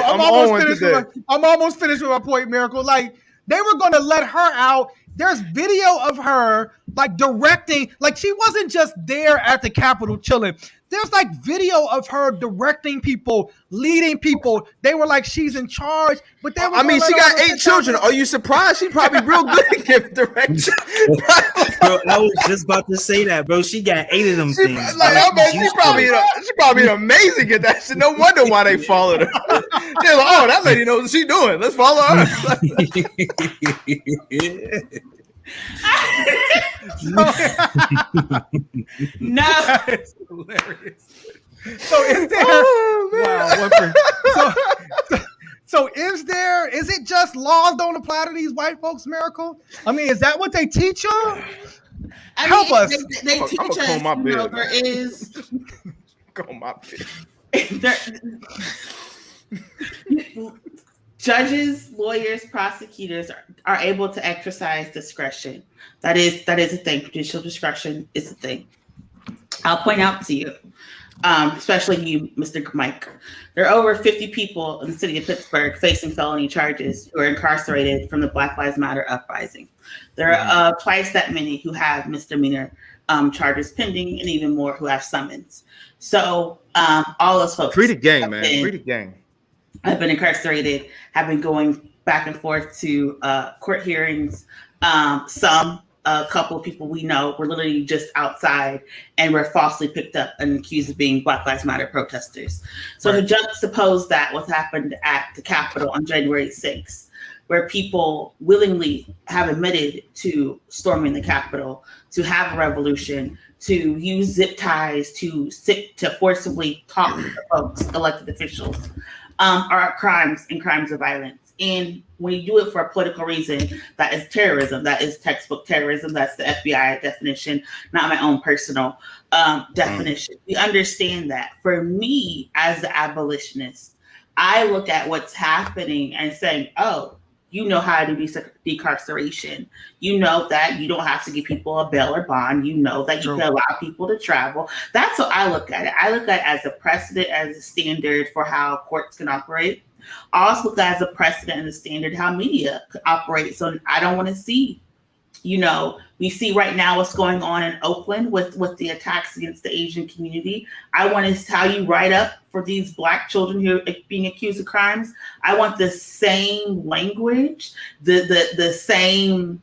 I'm almost finished with my point, Miracle. Like, they were gonna let her out. There's video of her like directing, like she wasn't just there at the Capitol chilling. There's like video of her directing people, leading people. They were like, she's in charge, but they were. I mean, she got 8 children. Are you surprised? She's probably real good at giving direction. Bro, I was just about to say that, bro. She got 8 of them things. She probably amazing at that shit. No wonder why they followed her. They're like, oh, that lady knows what she's doing. Let's follow her. No, it's hilarious. So is there? So is it just laws don't apply to these white folks, Miracle? I mean, is that what they teach y'all? Help us. They teach us. There is. Comb my Judges, lawyers, prosecutors are able to exercise discretion. That is a thing. Judicial discretion is a thing. I'll point out to you, especially you, Mr. Mike, there are over 50 people in the city of Pittsburgh facing felony charges who are incarcerated from the Black Lives Matter uprising. There are twice that many who have misdemeanor charges pending, and even more who have summons. So all those folks. Free the gang, man. Free the gang. Have been incarcerated, have been going back and forth to court hearings. A couple of people we know were literally just outside and were falsely picked up and accused of being Black Lives Matter protesters. So to juxtapose that, what happened at the Capitol on January 6th, where people willingly have admitted to storming the Capitol, to have a revolution, to use zip ties, to forcibly talk to folks, elected officials, are crimes and crimes of violence. And when you do it for a political reason, that is terrorism. That is textbook terrorism. That's the FBI definition, not my own personal definition. We understand that. For me, as the abolitionist, I look at what's happening and saying, oh, you know how to do decarceration. You know that you don't have to give people a bail or bond. You know that you can allow people to travel. That's what I look at it. I look at it as a precedent, as a standard for how courts can operate. I also look at it as a precedent and a standard how media could operate. So I don't want to see, we see right now what's going on in Oakland with the attacks against the Asian community. I want to tell you right up for these Black children who are being accused of crimes. I want the same language, the same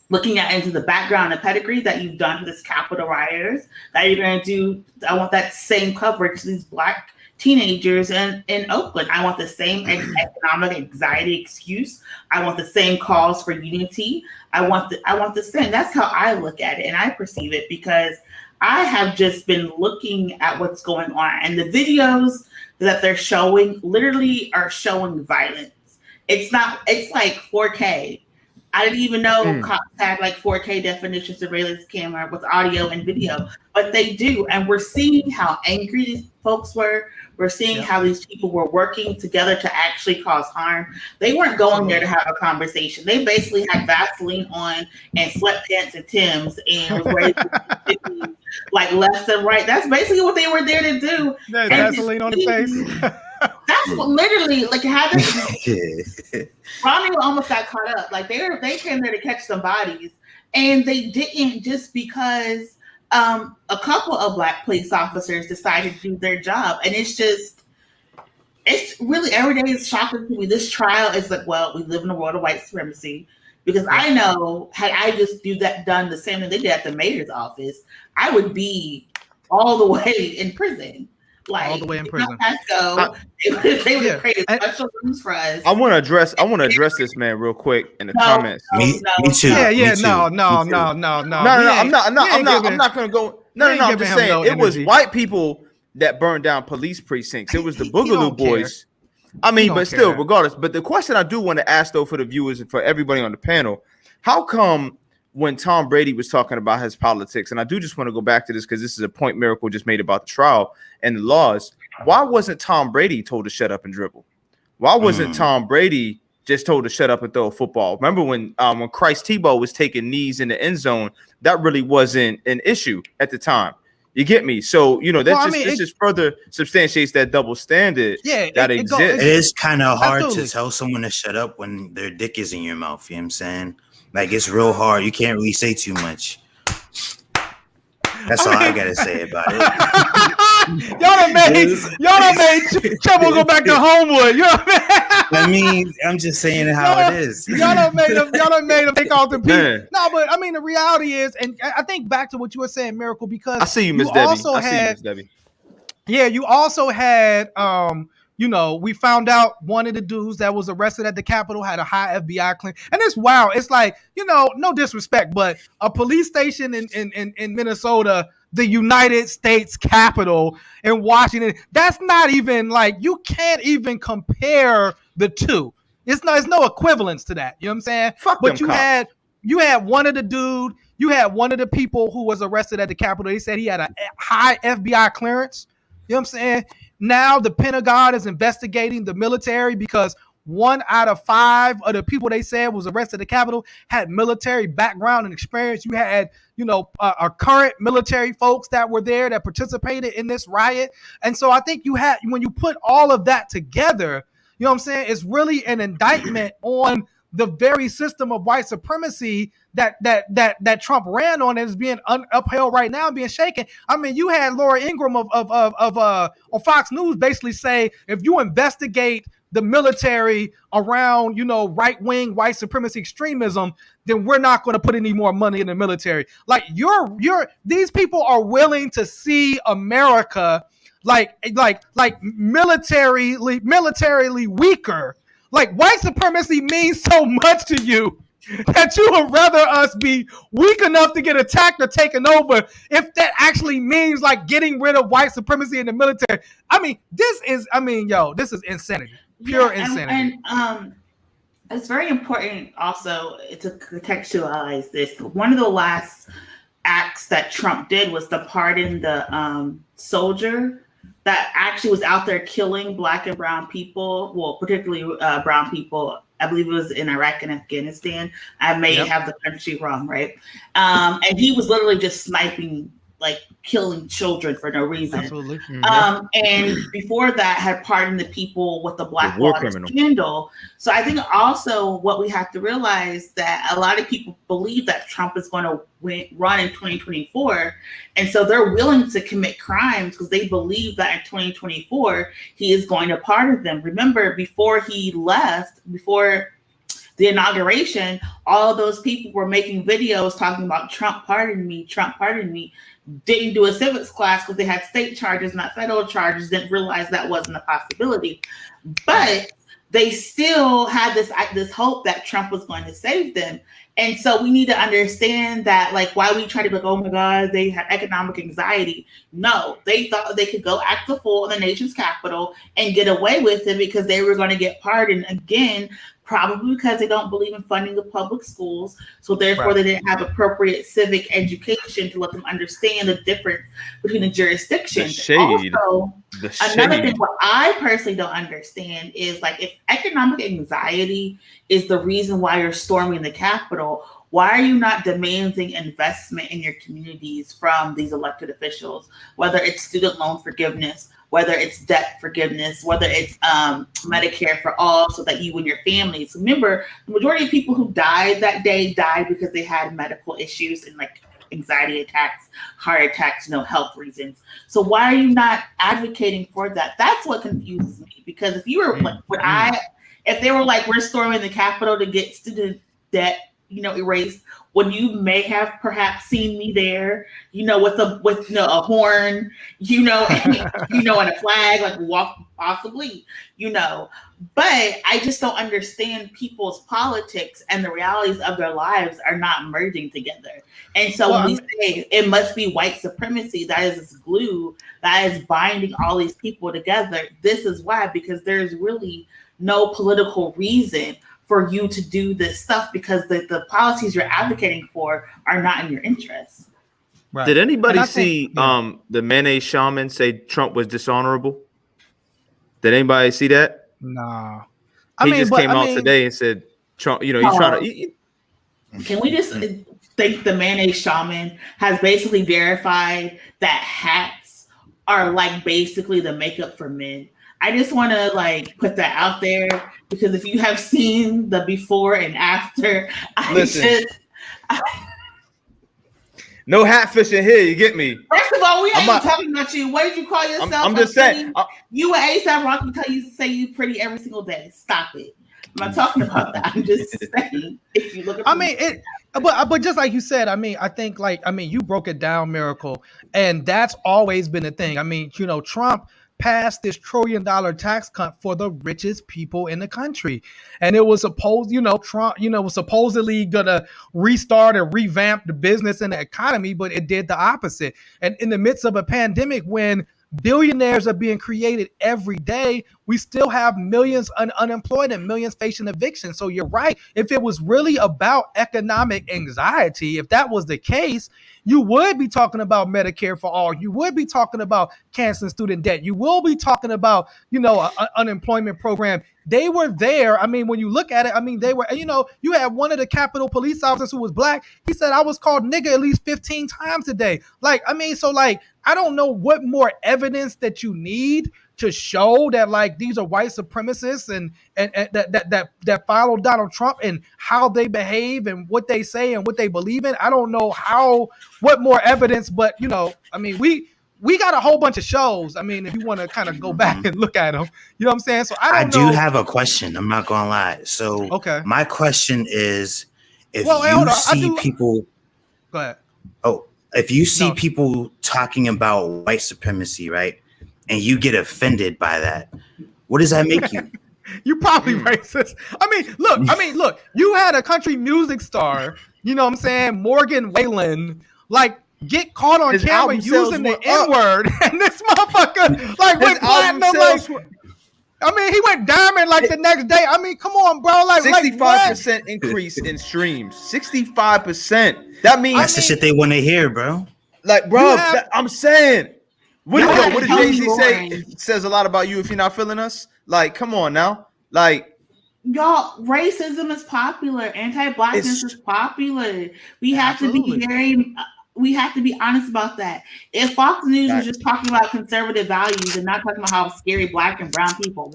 looking at into the background and pedigree that you've done to this Capitol rioters, that you're going to do. I want that same coverage to these Black teenagers in Oakland. I want the same economic anxiety excuse. I want the same calls for unity. I want the same. That's how I look at it and I perceive it, because I have just been looking at what's going on, and the videos that they're showing literally are showing violence. It's like 4K. I didn't even know cops had like 4K definition surveillance camera with audio and video, but they do. And we're seeing how angry these folks were. We're seeing how these people were working together to actually cause harm. They weren't going there to have a conversation. They basically had Vaseline on and sweatpants and Timbs and was ready to like left and right. That's basically what they were there to do. Vaseline on the face. That's what literally like having Ronnie almost got caught up. Like they came there to catch some bodies, and they didn't just because a couple of Black police officers decided to do their job. And it's just it's really every day is shocking to me. This trial is like, well, we live in a world of white supremacy. Because I know, had I just done the same thing they did at the mayor's office, I would be all the way in prison. Like, all the way in prison. They would have created special rooms for us. I want to address this man real quick in the comments. Me too. Yeah. No. No. I'm not gonna go. No. I'm just saying it was white people that burned down police precincts. It was the Boogaloo Boys. I mean, but still, regardless. But the question I do want to ask, though, for the viewers and for everybody on the panel, how come when Tom Brady was talking about his politics, and I do just want to go back to this because this is a point Miracle just made about the trial and the laws, why wasn't Tom Brady told to shut up and dribble? Why wasn't Tom Brady just told to shut up and throw a football? Remember when Christ Tebow was taking knees in the end zone, that really wasn't an issue at the time. You get me? So, this just further substantiates that double standard that exists. It is kind of hard to tell someone to shut up when their dick is in your mouth. You know what I'm saying? Like, it's real hard. You can't really say too much. That's all I got to say about it. Y'all done made Trouble go back to Homewood. You know what I mean? I'm just saying how it is. Y'all done made them take off the people. No, but I mean, the reality is, and I think back to what you were saying, Miracle, because I see you, Miss Debbie. Yeah, you also had, we found out one of the dudes that was arrested at the Capitol had a high FBI claim. And it's wild. It's like, no disrespect, but a police station in Minnesota, the United States Capitol in Washington, that's not even like, you can't even compare the two. It's no equivalence to that. You know what I'm saying? But you had one of the people who was arrested at the Capitol. They said he had a high FBI clearance. You know what I'm saying? Now the Pentagon is investigating the military because 1 out of 5 of the people they said was arrested at the Capitol had military background and experience. You had, current military folks that were there that participated in this riot. And so I think when you put all of that together, you know what I'm saying? It's really an indictment on the very system of white supremacy that Trump ran on and is being upheld right now, being shaken. I mean, you had Laura Ingraham of Fox News basically say, if you investigate the military around, right-wing white supremacy extremism, then we're not going to put any more money in the military. Like these people are willing to see America like militarily weaker. Like, white supremacy means so much to you that you would rather us be weak enough to get attacked or taken over if that actually means like getting rid of white supremacy in the military. I mean, this is insanity. Pure insanity. And it's very important also to contextualize this. One of the last acts that Trump did was to pardon the soldier that actually was out there killing Black and brown people, well, particularly brown people. I believe it was in Iraq and Afghanistan. I may have the country wrong, right? And he was literally just sniping, like killing children for no reason. Absolutely. And before that had pardoned the people with the Blackwater scandal. So I think also what we have to realize that a lot of people believe that Trump is going to run in 2024. And so they're willing to commit crimes because they believe that in 2024, he is going to pardon them. Remember, before he left, before the inauguration, all of those people were making videos talking about Trump pardoned me, didn't do a civics class because they had state charges, not federal charges, didn't realize that wasn't a possibility. But they still had this hope that Trump was going to save them. And so we need to understand that, like, why we try to be like, oh my God, they have economic anxiety. No, they thought they could go act the fool in the nation's capital and get away with it because they were going to get pardoned again, probably because they don't believe in funding the public schools. So therefore they didn't have appropriate civic education to let them understand the difference between the jurisdictions. Also, another thing what I personally don't understand is, like, if economic anxiety is the reason why you're storming the Capitol, why are you not demanding investment in your communities from these elected officials, whether it's student loan forgiveness, whether it's debt forgiveness, whether it's Medicare for all, so that you and your families. Remember, the majority of people who died that day died because they had medical issues and like anxiety attacks, heart attacks, health reasons. So why are you not advocating for that? That's what confuses me. Because if you were if they were like, we're storming the Capitol to get student debt, erased, when you may have perhaps seen me there, with a horn, and a flag, like walk possibly, but I just don't understand people's politics and the realities of their lives are not merging together. And so when we say it must be white supremacy, that is this glue that is binding all these people together. This is why, because there's really no political reason for you to do this stuff, because the policies you're advocating for are not in your interest. Right. Did anybody see the mayonnaise shaman say Trump was dishonorable? Did anybody see that? Nah. He just came out today and said Trump, he's trying to. Can we just think the mayonnaise shaman has basically verified that hats are like basically the makeup for men? I just want to put that out there, because if you have seen the before and after, no hat fishing here. You get me? First of all, we ain't talking about you. What did you call yourself? I'm just saying. You and A$AP Rocky say you pretty every single day. Stop it. I'm not talking about that. I'm just saying. If you look at, but just like you said, I think you broke it down, Miracle, and that's always been a thing. Trump passed this $1 trillion tax cut for the richest people in the country. And it was supposed, Trump, was supposedly gonna restart and revamp the business and the economy, but it did the opposite. And in the midst of a pandemic, when billionaires are being created every day, we still have millions unemployed and millions facing eviction. So you're right. If it was really about economic anxiety, if that was the case, you would be talking about Medicare for all. You would be talking about canceling student debt. You will be talking about, an unemployment program. They were there. When you look at it, they were, you had one of the Capitol police officers who was black. He said, I was called nigga at least 15 times a day. I don't know what more evidence that you need to show that these are white supremacists and that follow Donald Trump and how they behave and what they say and what they believe in. I don't know what more evidence, but we got a whole bunch of shows. If you want to kind of go back and look at them, you know what I'm saying? So I do have a question. I'm not gonna lie. So my question is, if people go ahead. If you see people talking about white supremacy, right, and you get offended by that, what does that make you? You probably racist. Look, you had a country music star, Morgan Wallen, get caught on camera using the N-word, and this motherfucker went platinum. He went diamond the next day. Come on, bro. 65% increase in streams. 65%. That means that's the shit they want to hear, bro. I'm saying. What did Jay-Z say? It says a lot about you if you're not feeling us. Come on now. Y'all, racism is popular. Anti-blackness is popular. We have to be we have to be honest about that. If Fox News was just talking about conservative values and not talking about how scary black and brown people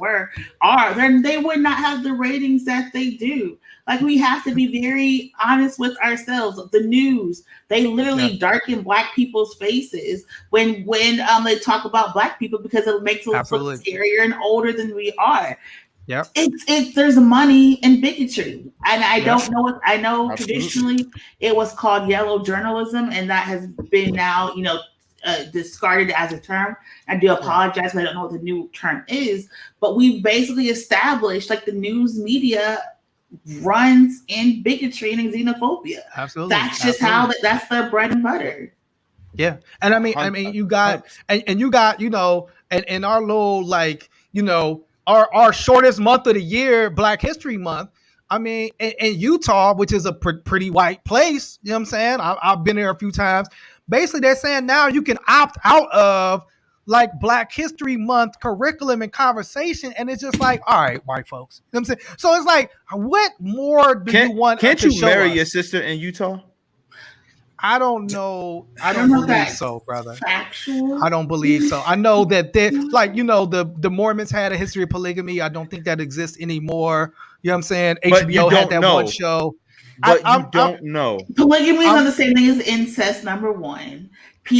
then they would not have the ratings that they do. We have to be very honest with ourselves. The news, they literally darken black people's faces when they talk about black people, because it makes us look scarier and older than we are. Yeah, there's money in bigotry, and I don't know. I know traditionally it was called yellow journalism, and that has been now discarded as a term. I do apologize, but I don't know what the new term is. But we basically established the news media runs in bigotry and xenophobia. Absolutely, that's just how that's their bread and butter. Yeah, and you got and you got and our little our shortest month of the year, Black History Month. In Utah, which is a pretty white place, you know what I'm saying? I've been there a few times. Basically, they're saying now you can opt out of Black History Month curriculum and conversation, and it's just all right, white folks. You know what I'm saying? So it's what more do you want? Can't you marry your sister in Utah? I don't know. I don't believe so, brother. Factual. I don't believe so. I know that the Mormons had a history of polygamy. I don't think that exists anymore. You know what I'm saying? HBO had that one show. but you don't know. Polygamy is not the same thing as incest. Number one, if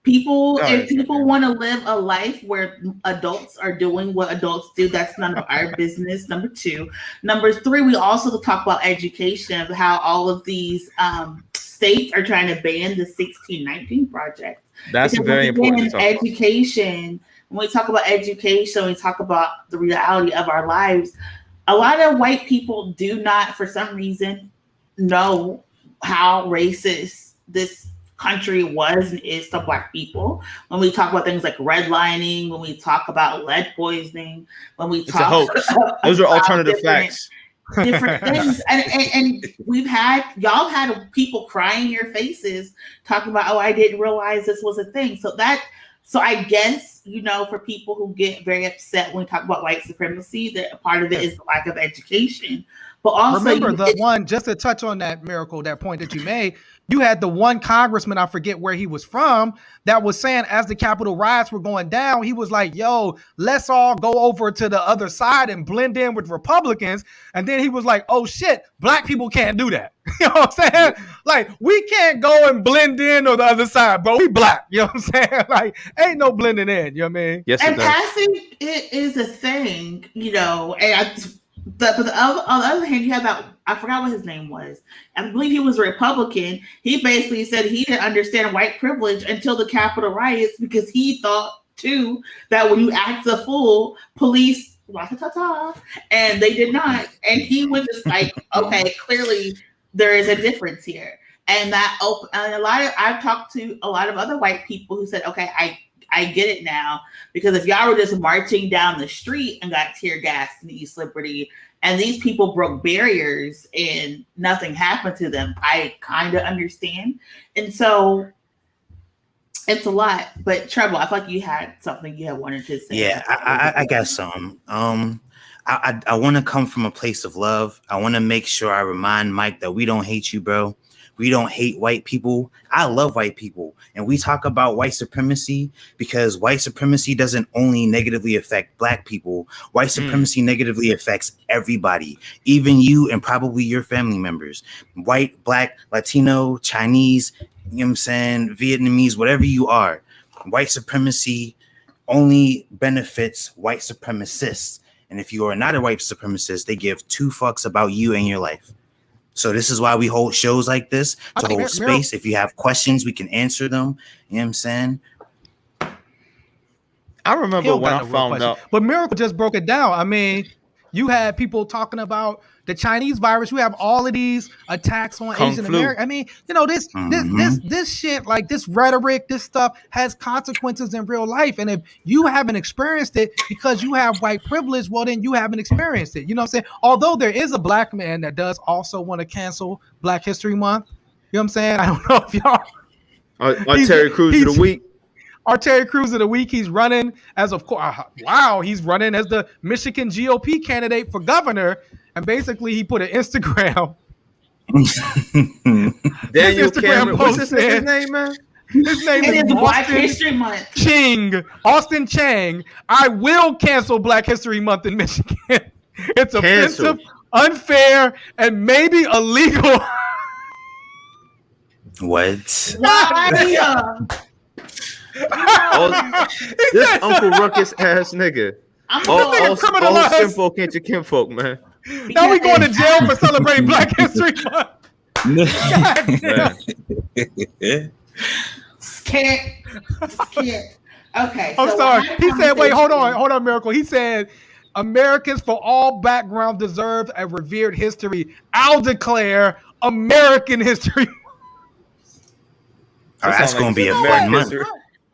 people want to live a life where adults are doing what adults do, that's none of our business. Number two. Number three, we also talk about education, of how all of these states are trying to ban the 1619 Project. That's very important. Education. When we talk about education, we talk about the reality of our lives. A lot of white people do not, for some reason, know how racist this country was and is to Black people. When we talk about things like redlining, when we talk about lead poisoning, when we talk about those are alternative facts. Different things, and y'all had people crying in your faces talking about, oh, I didn't realize this was a thing. So I guess, for people who get very upset when we talk about white supremacy, that a part of it is the lack of education. But also, remember just to touch on that, Miracle, that point that you made, you had the one congressman, I forget where he was from, that was saying as the Capitol riots were going down, he was like, yo, let's all go over to the other side and blend in with Republicans. And then he was like, oh shit, Black people can't do that. You know what I'm saying? Like, we can't go and blend in on the other side, bro. We Black. You know what I'm saying? Like, ain't no blending in. You know what I mean? Yes, and passing it is a thing, and but on the other hand, you have that, I forgot what his name was. I believe he was a Republican. He basically said he didn't understand white privilege until the Capitol riots, because he thought too that when you act a fool, police and they did not. And he was just like, okay, clearly there is a difference here. And I've talked to a lot of other white people who said, okay, I get it now, because if y'all were just marching down the street and got tear gassed in East Liberty, and these people broke barriers and nothing happened to them, I kind of understand. And so it's a lot. But Treble, I feel like you had something you had wanted to say. Yeah, I got some. I want to come from a place of love. I want to make sure I remind Mike that we don't hate you, bro. We don't hate white people. I love white people. And we talk about white supremacy because white supremacy doesn't only negatively affect Black people. White supremacy negatively affects everybody, even you and probably your family members. White, Black, Latino, Chinese, you know what I'm saying, Vietnamese, whatever you are. White supremacy only benefits white supremacists. And if you are not a white supremacist, they give two fucks about you and your life. So this is why we hold shows like this, to hold space. If you have questions, we can answer them. You know what I'm saying? I remember when I found out. But Miracle just broke it down. I mean, you had people talking about the Chinese virus. You have all of these attacks on Asian Americans. I mean, this shit, like this rhetoric, this stuff has consequences in real life. And if you haven't experienced it because you have white privilege, well, then you haven't experienced it. You know what I'm saying? Although there is a Black man that does also want to cancel Black History Month. You know what I'm saying? I don't know if y'all. Our Terry Crews of the week. Our Terry Crews of the week. He's running as he's running as the Michigan GOP candidate for governor. And basically, he put an Instagram. Daniel Cameron. What's his name, man? His name is Black History Month. Austin Chang. I will cancel Black History Month in Michigan. It's offensive, unfair, and maybe illegal. What? This Uncle Ruckus ass nigga. All simple can't you kinfolk, man. Now we going to jail for celebrating Black History Month. Scared. Okay. I'm sorry. He said, wait, hold on, Miracle. He said, Americans for all background deserve a revered history. I'll declare American History Month. That's going to be a fun month.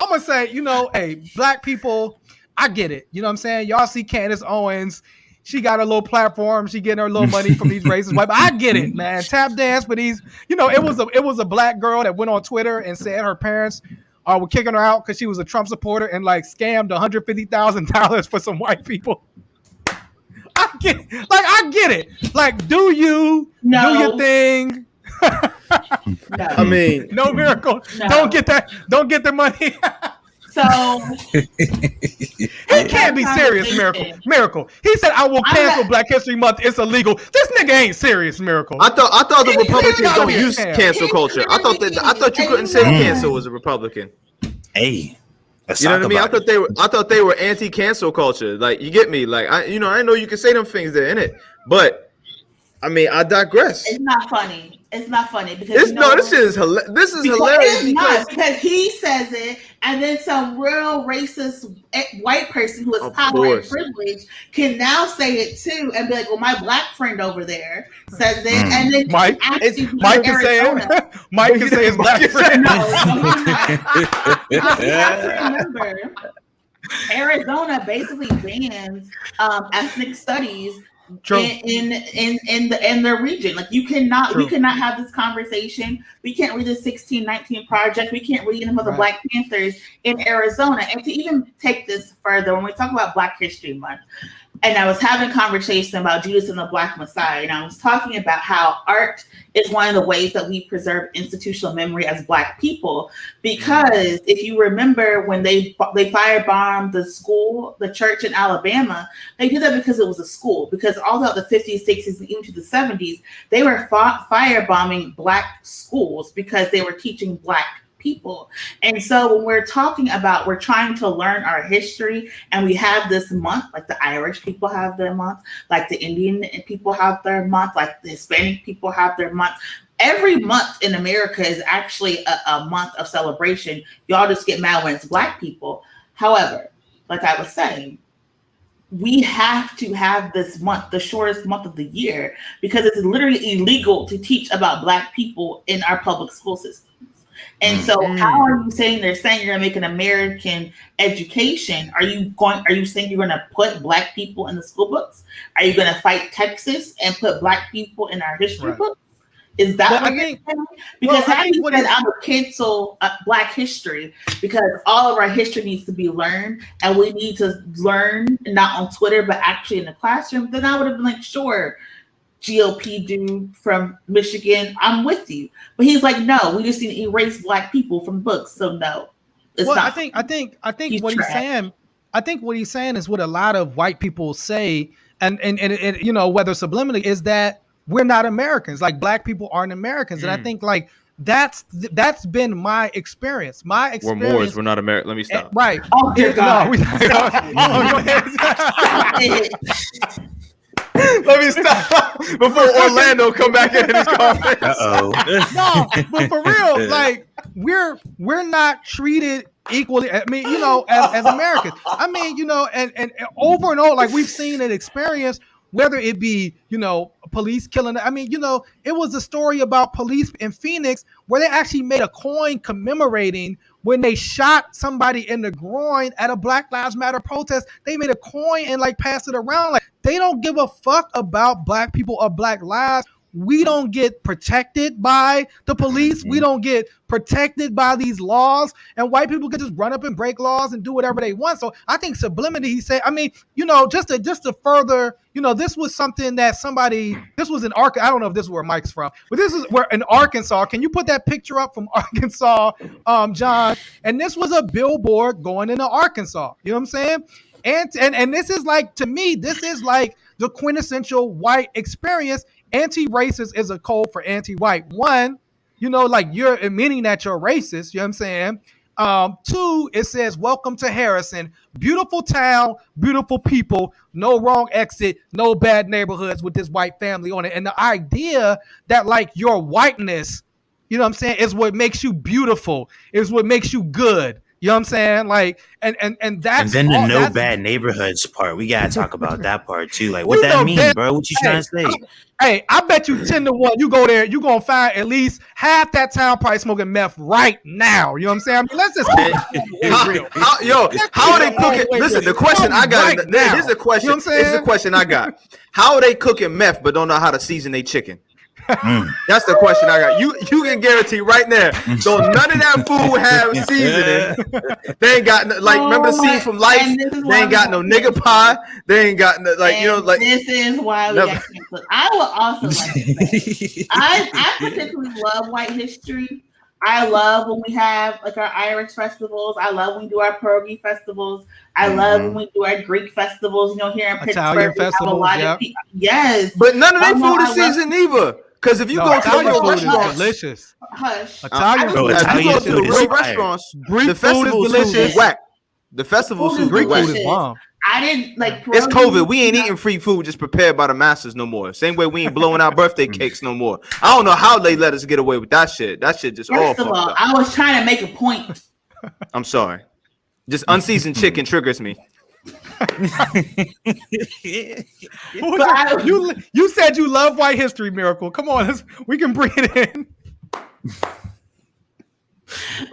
I'm going to say, hey, Black people, I get it. You know what I'm saying? Y'all see Candace Owens. She got her little platform. She getting her little money from these racist white. But I get it, man. Tap dance for these. It was a Black girl that went on Twitter and said her parents were kicking her out because she was a Trump supporter and scammed $150,000 for some white people. I get it. Do your thing. No. I mean, no Miracle. No. Don't get that. Don't get the money. So he can't be serious, Miracle. He said, "I will cancel Black History Month. It's illegal." This nigga ain't serious, Miracle. I thought the Republicans don't use cancel culture. I thought you couldn't say cancel as a Republican. Hey, you know what I mean? I thought they were anti-cancel culture. Like, you get me? Like, I know you can say them things there in it, but I mean, I digress. It's not funny. It's not funny because this is hilarious. This is hilarious because he says it, and then some real racist white person who is power and privilege can now say it too, and be like, "Well, my black friend over there says it," and then Mike can say it. Mike can say his black friend. You have to remember, Arizona basically bans ethnic studies. In their region, like we cannot have this conversation. We can't read the 1619 Project. We can't read them of the Black Panthers in Arizona. And to even take this further, when we talk about Black History Month, and I was having a conversation about Judas and the Black Messiah, and I was talking about how art is one of the ways that we preserve institutional memory as Black people. Because if you remember when they firebombed the church in Alabama, they did that because it was a school. Because all throughout the 50s, 60s, and even to the 70s, they were firebombing Black schools because they were teaching Black people. And so when we're talking about, we're trying to learn our history, and we have this month, like the Irish people have their month, like the Indian people have their month, like the Hispanic people have their month. Every month in America is actually a month of celebration. Y'all just get mad when it's Black people. However, like I was saying, we have to have this month, the shortest month of the year, because it's literally illegal to teach about Black people in our public school system. And so how are you saying they're saying you're going to make an American education? Are you saying you're going to put Black people in the school books? Are you going to fight Texas and put Black people in our history books? Is that what you're saying? Because how do you say I'm going to cancel Black history because all of our history needs to be learned, and we need to learn not on Twitter but actually in the classroom? Then I would have been like, sure, GOP dude from Michigan, I'm with you. But he's like, no, we just need to erase Black people from books. So no, it's not. I think what he's saying. I think what he's saying is what a lot of white people say, and you know, whether subliminally, is that we're not Americans. Like Black people aren't Americans, and I think like that's been my experience. My experience. We're Moors. We're not American. Let me stop. Right. Oh dear God. Let me stop before Orlando come back in his comments. No, but for real, like we're not treated equally. I mean, you know, as Americans. I mean, you know, and over and over, like we've seen and experienced, whether it be, you know, police killing. I mean, you know, it was a story about police in Phoenix where they actually made a coin commemorating when they shot somebody in the groin at a Black Lives Matter protest. They made a coin and like passed it around. Like they don't give a fuck about Black people or Black lives. We don't get protected by the police. We don't get protected by these laws, and white people can just run up and break laws and do whatever they want. So I think sublimity, he said, I mean, you know, just to further, you know, this was something that this was in Arkansas. I don't know if this is where Mike's from, but this is where in Arkansas. Can you put that picture up from Arkansas, John? And this was a billboard going into Arkansas. You know what I'm saying? And this is like, to me, this is like the quintessential white experience. Anti-racist is a code for anti-white. One, you know, like you're admitting that you're racist. You know what I'm saying? Two, it says, welcome to Harrison. Beautiful town, beautiful people, no wrong exit, no bad neighborhoods with this white family on it. And the idea that like your whiteness, you know what I'm saying, is what makes you beautiful, is what makes you good. You know what I'm saying? Like, and that's, and then the bad neighborhoods part. We gotta talk about that part too. Like, what that mean, bro? What you trying to say? Hey, I bet you 10-1. You go there, you gonna find at least half that town probably smoking meth right now. You know what I'm saying? I mean, let's just how are they cooking? Listen, the question I got. Here's the question. You know this is the question I got. How are they cooking meth but don't know how to season their chicken? That's the question I got. You can guarantee right now. So none of that food have seasoning. They ain't got like remember the scene from Life? They ain't got no nigga pie. They ain't got no, like, you know, like this is why we got canceled. I would also like to say I particularly love white history, I love when we have like our Irish festivals. I love when we do our pierogi festivals. I love when we do our Greek festivals. You know, here in Italian Pittsburgh, we have a lot of people. Yes, but none of their food is seasoned either. Because if you go to Italian the food is restaurants, delicious. Hush. Italian food, if you go to the real fire. restaurants, Greek the food is festival food delicious. is whack. The festival food Greek is whack. food is bomb. I didn't like. It's pierogi. COVID. We ain't eating free food just prepared by the masses no more. Same way we ain't blowing out birthday cakes no more. I don't know how they let us get away with that shit. That shit just all First of fucked all, up. I was trying to make a point. I'm sorry. Just unseasoned chicken triggers me. You said you love white history, Miracle. Come on, we can bring it in.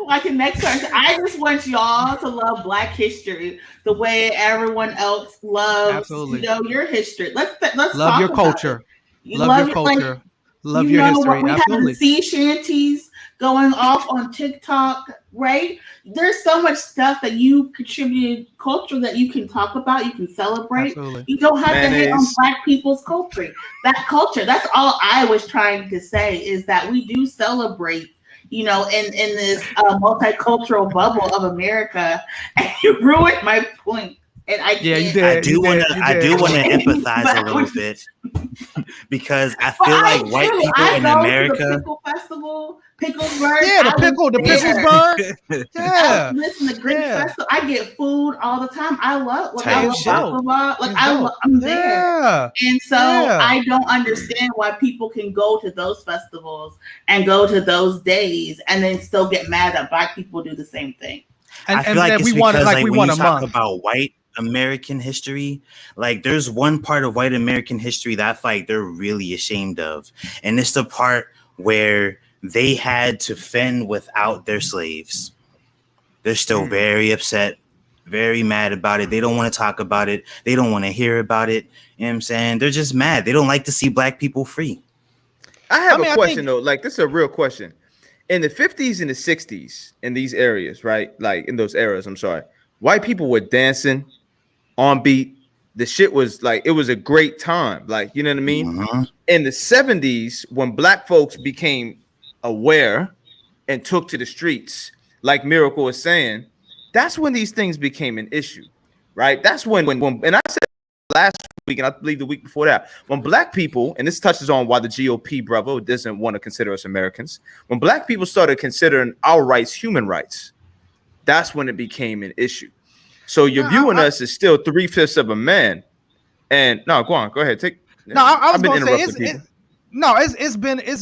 Like the next person, I just want y'all to love Black history the way everyone else loves, you know, your history. Let's love your culture. Love your culture. Love your history. We Absolutely. have sea shanties going off on TikTok, right? There's so much stuff that you contributed culture that you can talk about, you can celebrate. Absolutely. You don't have to hit on Black people's culture. That culture, that's all I was trying to say, is that we do celebrate, you know, in this multicultural bubble of America. And you ruined my point. And I do want to empathize a little bit because I feel like white people in America. The pickle festival, Picklesburg. Yeah, the Picklesburg. Yeah, listen to Greek festival. I get food all the time. I love baklava. Like I'm there, and so I don't understand why people can go to those festivals and go to those days and then still get mad that Black people do the same thing. I feel like it's because when you talk about white American history, like there's one part of white American history that like they're really ashamed of, and it's the part where they had to fend without their slaves. They're still very upset, very mad about it. They don't want to talk about it. They don't want to hear about it. You know what I'm saying? They're just mad. They don't like to see Black people free. I have a question though. Like this is a real question. In the 50s and the 60s, in these areas, right? Like in those eras, I'm sorry, white people were dancing on beat. The shit was like, it was a great time. Like, you know what I mean? In the 70s, when Black folks became aware and took to the streets, like Miracle was saying, that's when these things became an issue, right? That's when and I said last week, and I believe the week before that, when Black people, and this touches on why the GOP brother doesn't want to consider us Americans, when Black people started considering our rights human rights, that's when it became an issue. So you're viewing us as still 3/5 of a man. And no, go ahead. I was going to say it's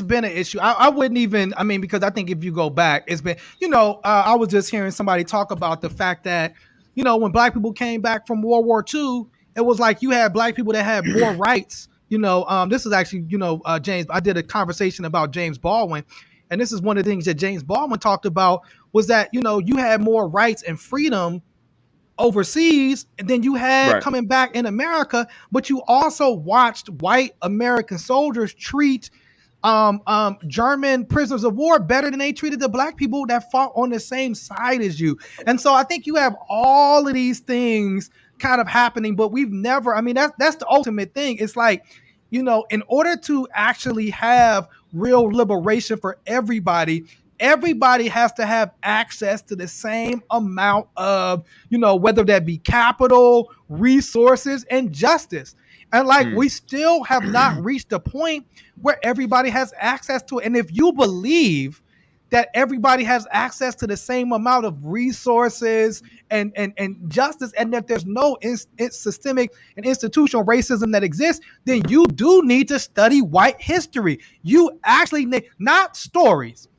been an issue. I wouldn't even, I mean, because I think if you go back, it's been, you know, I was just hearing somebody talk about the fact that, you know, when Black people came back from World War II, it was like you had Black people that had more rights. You know, this is actually, you know, James, I did a conversation about James Baldwin, and this is one of the things that James Baldwin talked about was that, you know, you had more rights and freedom overseas and then you had coming back in America, but you also watched white American soldiers treat German prisoners of war better than they treated the Black people that fought on the same side as you. And so I think you have all of these things kind of happening, but we've never, I mean, that's the ultimate thing. It's like, you know, in order to actually have real liberation for everybody has to have access to the same amount of, you know, whether that be capital, resources, and justice. And like, we still have not reached a point where everybody has access to it. And if you believe that everybody has access to the same amount of resources and justice, and that there's no systemic and institutional racism that exists, then you do need to study white history. You actually need, not stories.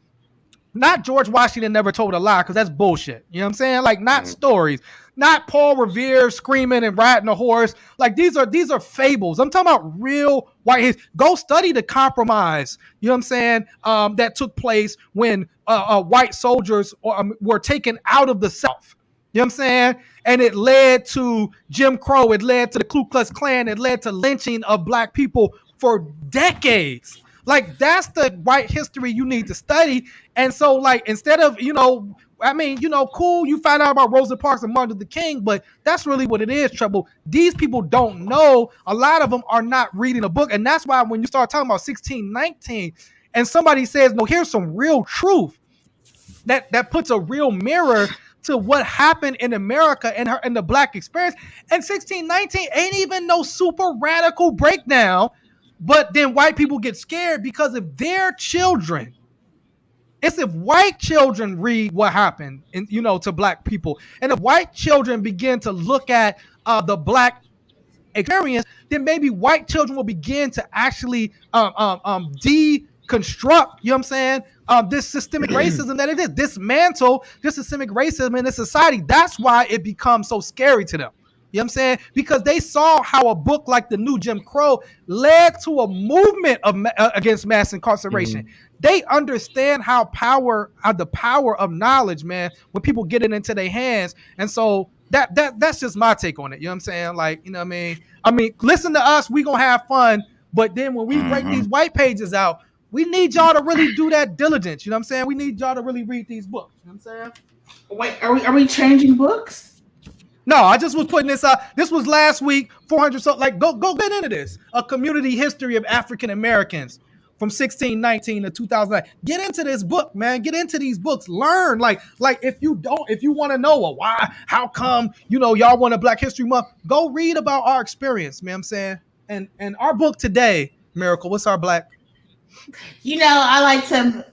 Not George Washington never told a lie, because that's bullshit. You know what I'm saying? Like, not stories, not Paul Revere screaming and riding a horse. Like, these are fables. I'm talking about real white history. Go study the compromise. You know what I'm saying? That took place when white soldiers were taken out of the South. You know what I'm saying? And it led to Jim Crow. It led to the Ku Klux Klan. It led to lynching of Black people for decades. Like, that's the white history you need to study. And so, like, instead of, you know, I mean, you know, cool, you find out about Rosa Parks and Martin Luther King, but that's really what it is, trouble. These people don't know. A lot of them are not reading a book. And that's why when you start talking about 1619 and somebody says, no, here's some real truth. that puts a real mirror to what happened in America and the black experience. And 1619 ain't even no super radical breakdown, but then white people get scared because if their children, it's if white children read what happened to black people, and if white children begin to look at the black experience, then maybe white children will begin to actually deconstruct, this systemic racism that it is, dismantle this systemic racism in this society. That's why it becomes so scary to them. You know what I'm saying? Because they saw how a book like The New Jim Crow led to a movement against mass incarceration. Mm-hmm. They understand how the power of knowledge, man, when people get it into their hands. And so that's just my take on it. You know what I'm saying? Like, you know what I mean? Listen to us, we gonna have fun. But then when we break these white pages out, we need y'all to really do that diligence. You know what I'm saying? We need y'all to really read these books. You know what I'm saying? Wait, are we changing books? No, I just was putting this out. This was last week, 400 so like go get into this. A community history of African Americans from 1619 to 2009. Get into this book, man. Get into these books. Learn. Like if you want to know why, how come, y'all want a Black History Month, go read about our experience, man. I'm saying. And our book today, Miracle, what's our Black? I like to,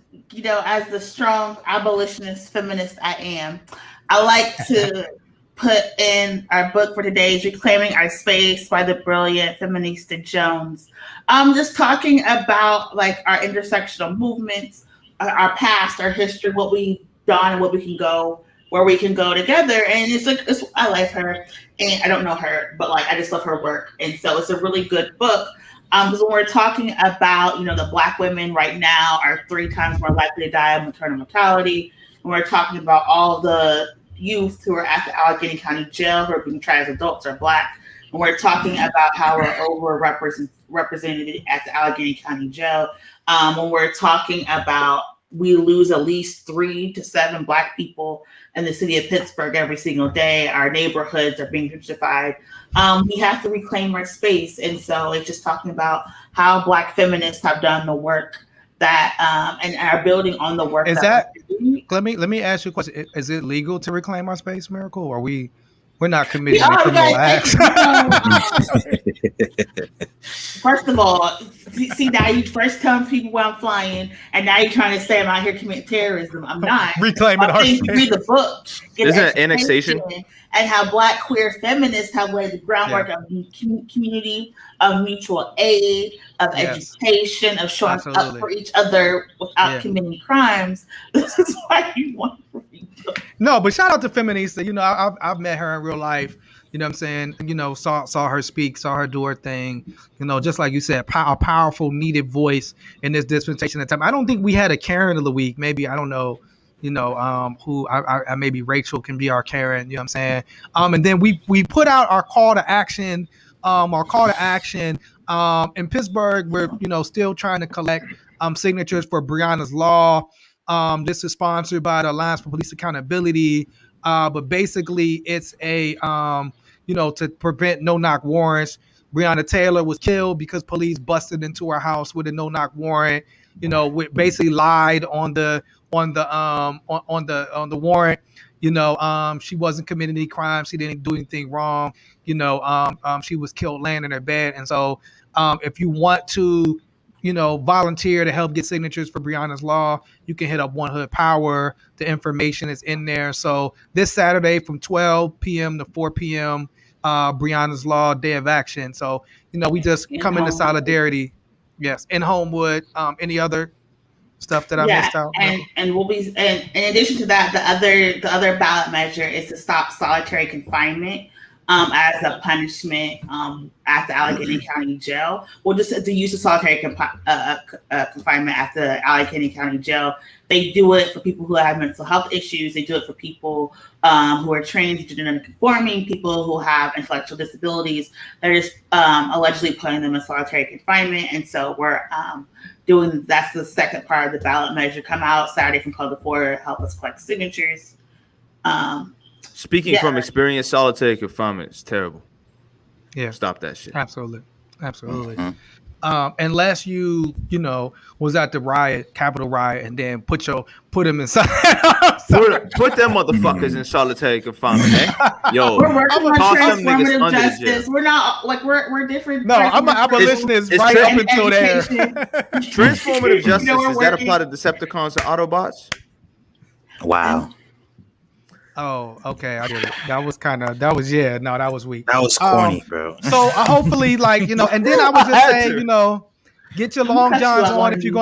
as the strong abolitionist feminist I am, I like to put in our book for today is Reclaiming Our Space by the brilliant Feminista Jones. Just talking about like our intersectional movements, our past, our history, what we've done, and where we can go together. And I like her, and I don't know her, but like I just love her work, and so it's a really good book. Because when we're talking about the Black women right now are 3 times more likely to die of maternal mortality, when we're talking about all the youth who are at the Allegheny County Jail who are being tried as adults are Black, and we're talking about how we're overrepresented at the Allegheny County Jail. When we're talking about we lose at least 3 to 7 Black people in the city of Pittsburgh every single day. Our neighborhoods are being gentrified. We have to reclaim our space. And so it's just talking about how Black feminists have done the work that and are building on the work. Let me ask you a question. Is it legal to reclaim our space, Miracle? Or we're not committing criminal acts? First of all, see now you first tell people where I'm flying, and now you're trying to say I'm out here committing terrorism. I'm not. Reclaiming our space. Read the book. Isn't it annexation? And how Black queer feminists have laid the groundwork of community, of mutual aid, of education, of showing up for each other without committing crimes. This is why you want to read the book. No, but shout out to Feminista. I've met her in real life. You know what I'm saying? Saw her speak, saw her do her thing. Just like you said, a powerful, needed voice in this dispensation of time. I don't think we had a Karen of the week. Maybe, I don't know, who I maybe Rachel can be our Karen. You know what I'm saying? And then we put out our call to action. In Pittsburgh, we're still trying to collect signatures for Breonna's Law. This is sponsored by the Alliance for Police Accountability. But basically, it's a to prevent no-knock warrants. Breonna Taylor was killed because police busted into her house with a no-knock warrant. Basically lied on the warrant. She wasn't committing any crimes. She didn't do anything wrong. She was killed laying in her bed. And so, if you want to, volunteer to help get signatures for Breonna's Law, you can hit up One Hood Power. The information is in there. So this Saturday from 12 p.m. to 4 p.m., Breonna's Law Day of Action. So, we just come into solidarity. Yes. In Homewood. Any other stuff that I missed out? And we'll be, and in addition to that, the other ballot measure is to stop solitary confinement as a punishment at the Allegheny County Jail. Well, just the use of solitary confinement at the Allegheny County Jail. They do it for people who have mental health issues. They do it for people who are trans, gender conforming, people who have intellectual disabilities. They're just allegedly putting them in solitary confinement. And so we're that's the second part of the ballot measure. Come out Saturday from 12 to 4 to help us collect signatures. Speaking from experience, solitary confinement is terrible. Yeah. Stop that shit. Absolutely. Absolutely. Unless you was at the riot, Capitol riot, and then put them inside. put them motherfuckers in solitary confinement. Eh? Yo, we're working on transformative justice. We're not like we're different. No, I'm an abolitionist right up until there. Transformative justice, is that apply to Decepticons or Autobots? Wow. Oh, okay, I get it. That was weak. That was corny, bro. So hopefully, and then I would just say, get your long johns on if you're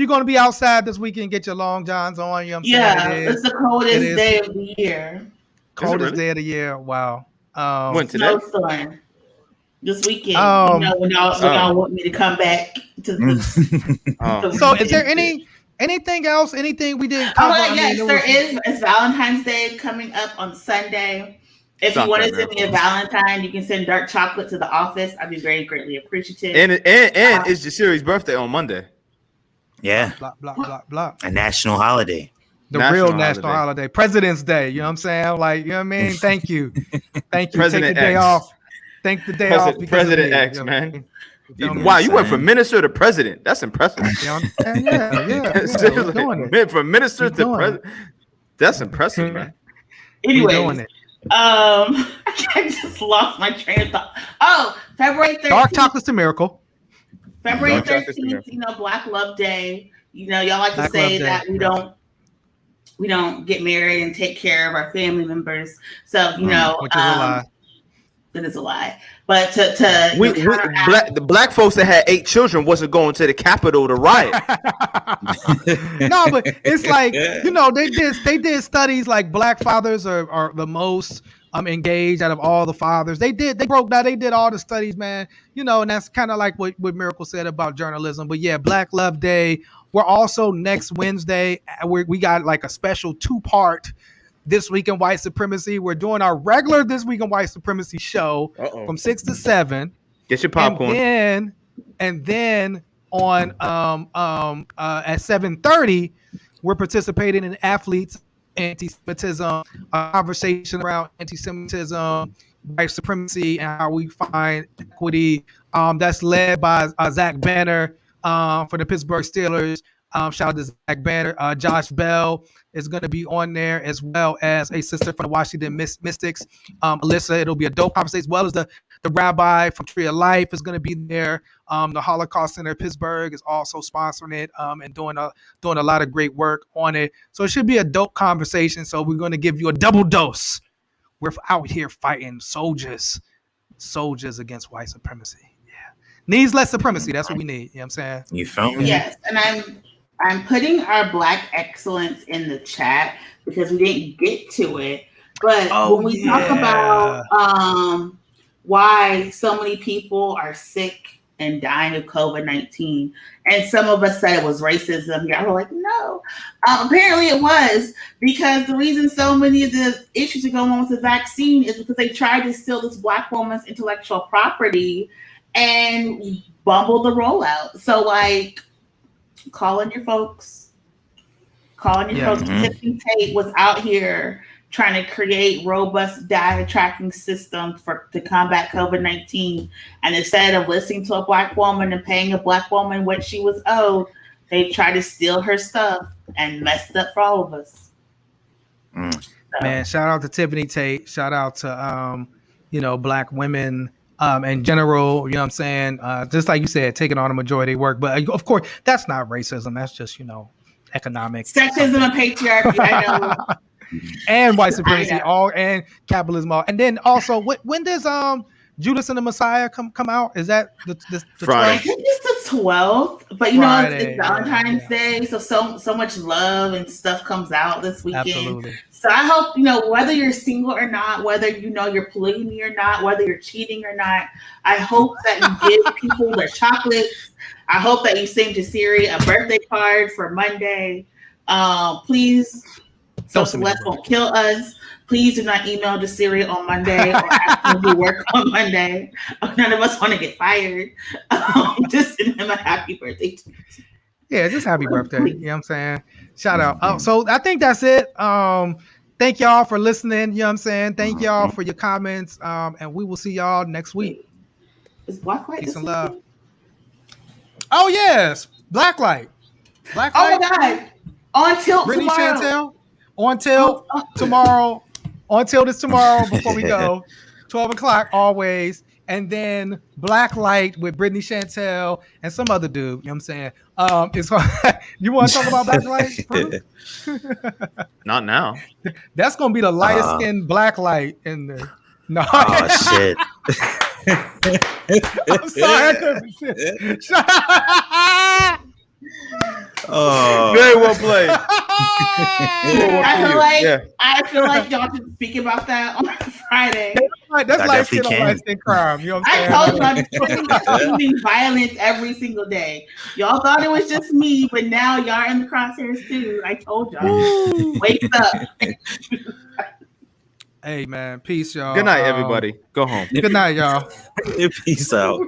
gonna be outside this weekend. Get your long johns on. You know what I'm saying? It's the coldest day of the year. Coldest day of the year. Wow. When today? Snowstorm. This weekend. When y'all want me to come back to the. So, is there anything else? Anything we didn't cover? Yes, there is. It's Valentine's Day coming up on Sunday. If you want to send me a Valentine, you can send dark chocolate to the office. I'd be very greatly appreciative. And it's Jasiri's birthday on Monday. Yeah. Blah. A national holiday. The real national holiday. President's Day. You know what I'm saying? Like, you know what I mean? Thank you. Thank you. President Take the day off. Take the day off. President X, man. Wow, you went from minister to president. That's impressive. Yeah. From minister to president. That's impressive, man. Anyway, I just lost my train of thought. Oh, February 13th. Dark chocolate's a miracle. February 13th, Black Love Day. Y'all like to say that we don't get married and take care of our family members. So, which is a lie. It is a lie. But the black folks that had 8 children wasn't going to the Capitol to riot. No, but it's like, they did studies like black fathers are the most engaged out of all the fathers. They did all the studies, man. And that's kind of like what Miracle said about journalism. But yeah, Black Love Day. We're also next Wednesday. We got like a special 2-part This Week in White Supremacy. We're doing our regular This Week in White Supremacy show from 6 to 7. Get your popcorn. And then on at 7:30, we're participating in Athletes Anti-Semitism, a conversation around anti-Semitism, white supremacy, and how we find equity. That's led by Zach Banner for the Pittsburgh Steelers. Shout out to Zach Banner. Josh Bell is going to be on there, as well as a sister from the Washington Mystics, Alyssa. It'll be a dope conversation, as well as the rabbi from Tree of Life is going to be there. The Holocaust Center of Pittsburgh is also sponsoring it and doing a lot of great work on it. So it should be a dope conversation. So we're going to give you a double dose. We're out here fighting soldiers against white supremacy. Yeah, needs less supremacy. That's what we need. You know what I'm saying? You feel me? Yes, and I'm putting our Black excellence in the chat because we didn't get to it. But when we talk about why so many people are sick and dying of COVID-19, and some of us said it was racism, y'all were like, no. Apparently it was, because the reason so many of the issues are going on with the vaccine is because they tried to steal this Black woman's intellectual property and bumbled the rollout. So, like, calling your folks. Tiffany Tate was out here trying to create robust data tracking systems to combat COVID-19. And instead of listening to a Black woman and paying a Black woman what she was owed, they tried to steal her stuff and messed up for all of us. So. Man, shout out to Tiffany Tate. Shout out to, Black women in general. You know what I'm saying? Just like you said, taking on a majority work. But of course, that's not racism. That's just, economic. Sexism and patriarchy, I know. And white supremacy, and capitalism, and then also, when does Judas and the Messiah come out? Is that the Friday? 12th? I think it's the 12th, but Friday, it's Valentine's Day, so much love and stuff comes out this weekend. Absolutely. So I hope whether you're single or not, whether you're polygamy or not, whether you're cheating or not, I hope that you give people their chocolates. I hope that you send to Siri a birthday card for Monday. Please. So Celeste won't kill us. Please do not email to Siri on Monday or ask me to work on Monday. None of us want to get fired. Just send him a happy birthday. Yeah, just happy birthday. You know what I'm saying? Shout out. So I think that's it. Thank y'all for listening. You know what I'm saying? Thank y'all for your comments. And we will see y'all next week. Is Blacklight? Peace and love. Oh yes, Blacklight. Blacklight. Oh my God! On tilt Brittany tomorrow. Chantel. On tilt tomorrow. On tilt is tomorrow before we go. 12 o'clock always. And then Blacklight with Brittany Chantel and some other dude. You know what I'm saying? It's you want to talk about Blacklight? Not now. That's gonna be the lightest skinned Blacklight in there. No. Oh shit. I'm sorry. I couldn't resist. Oh, very well played. I feel like y'all should speak about that on Friday. That's light skin crime. You know what I'm saying? I told you I'm choosing violence every single day. Y'all thought it was just me, but now y'all in the crosshairs too. I told y'all. Wake up. Hey man, peace, y'all. Good night, everybody. Go home. Good night, y'all. Peace out.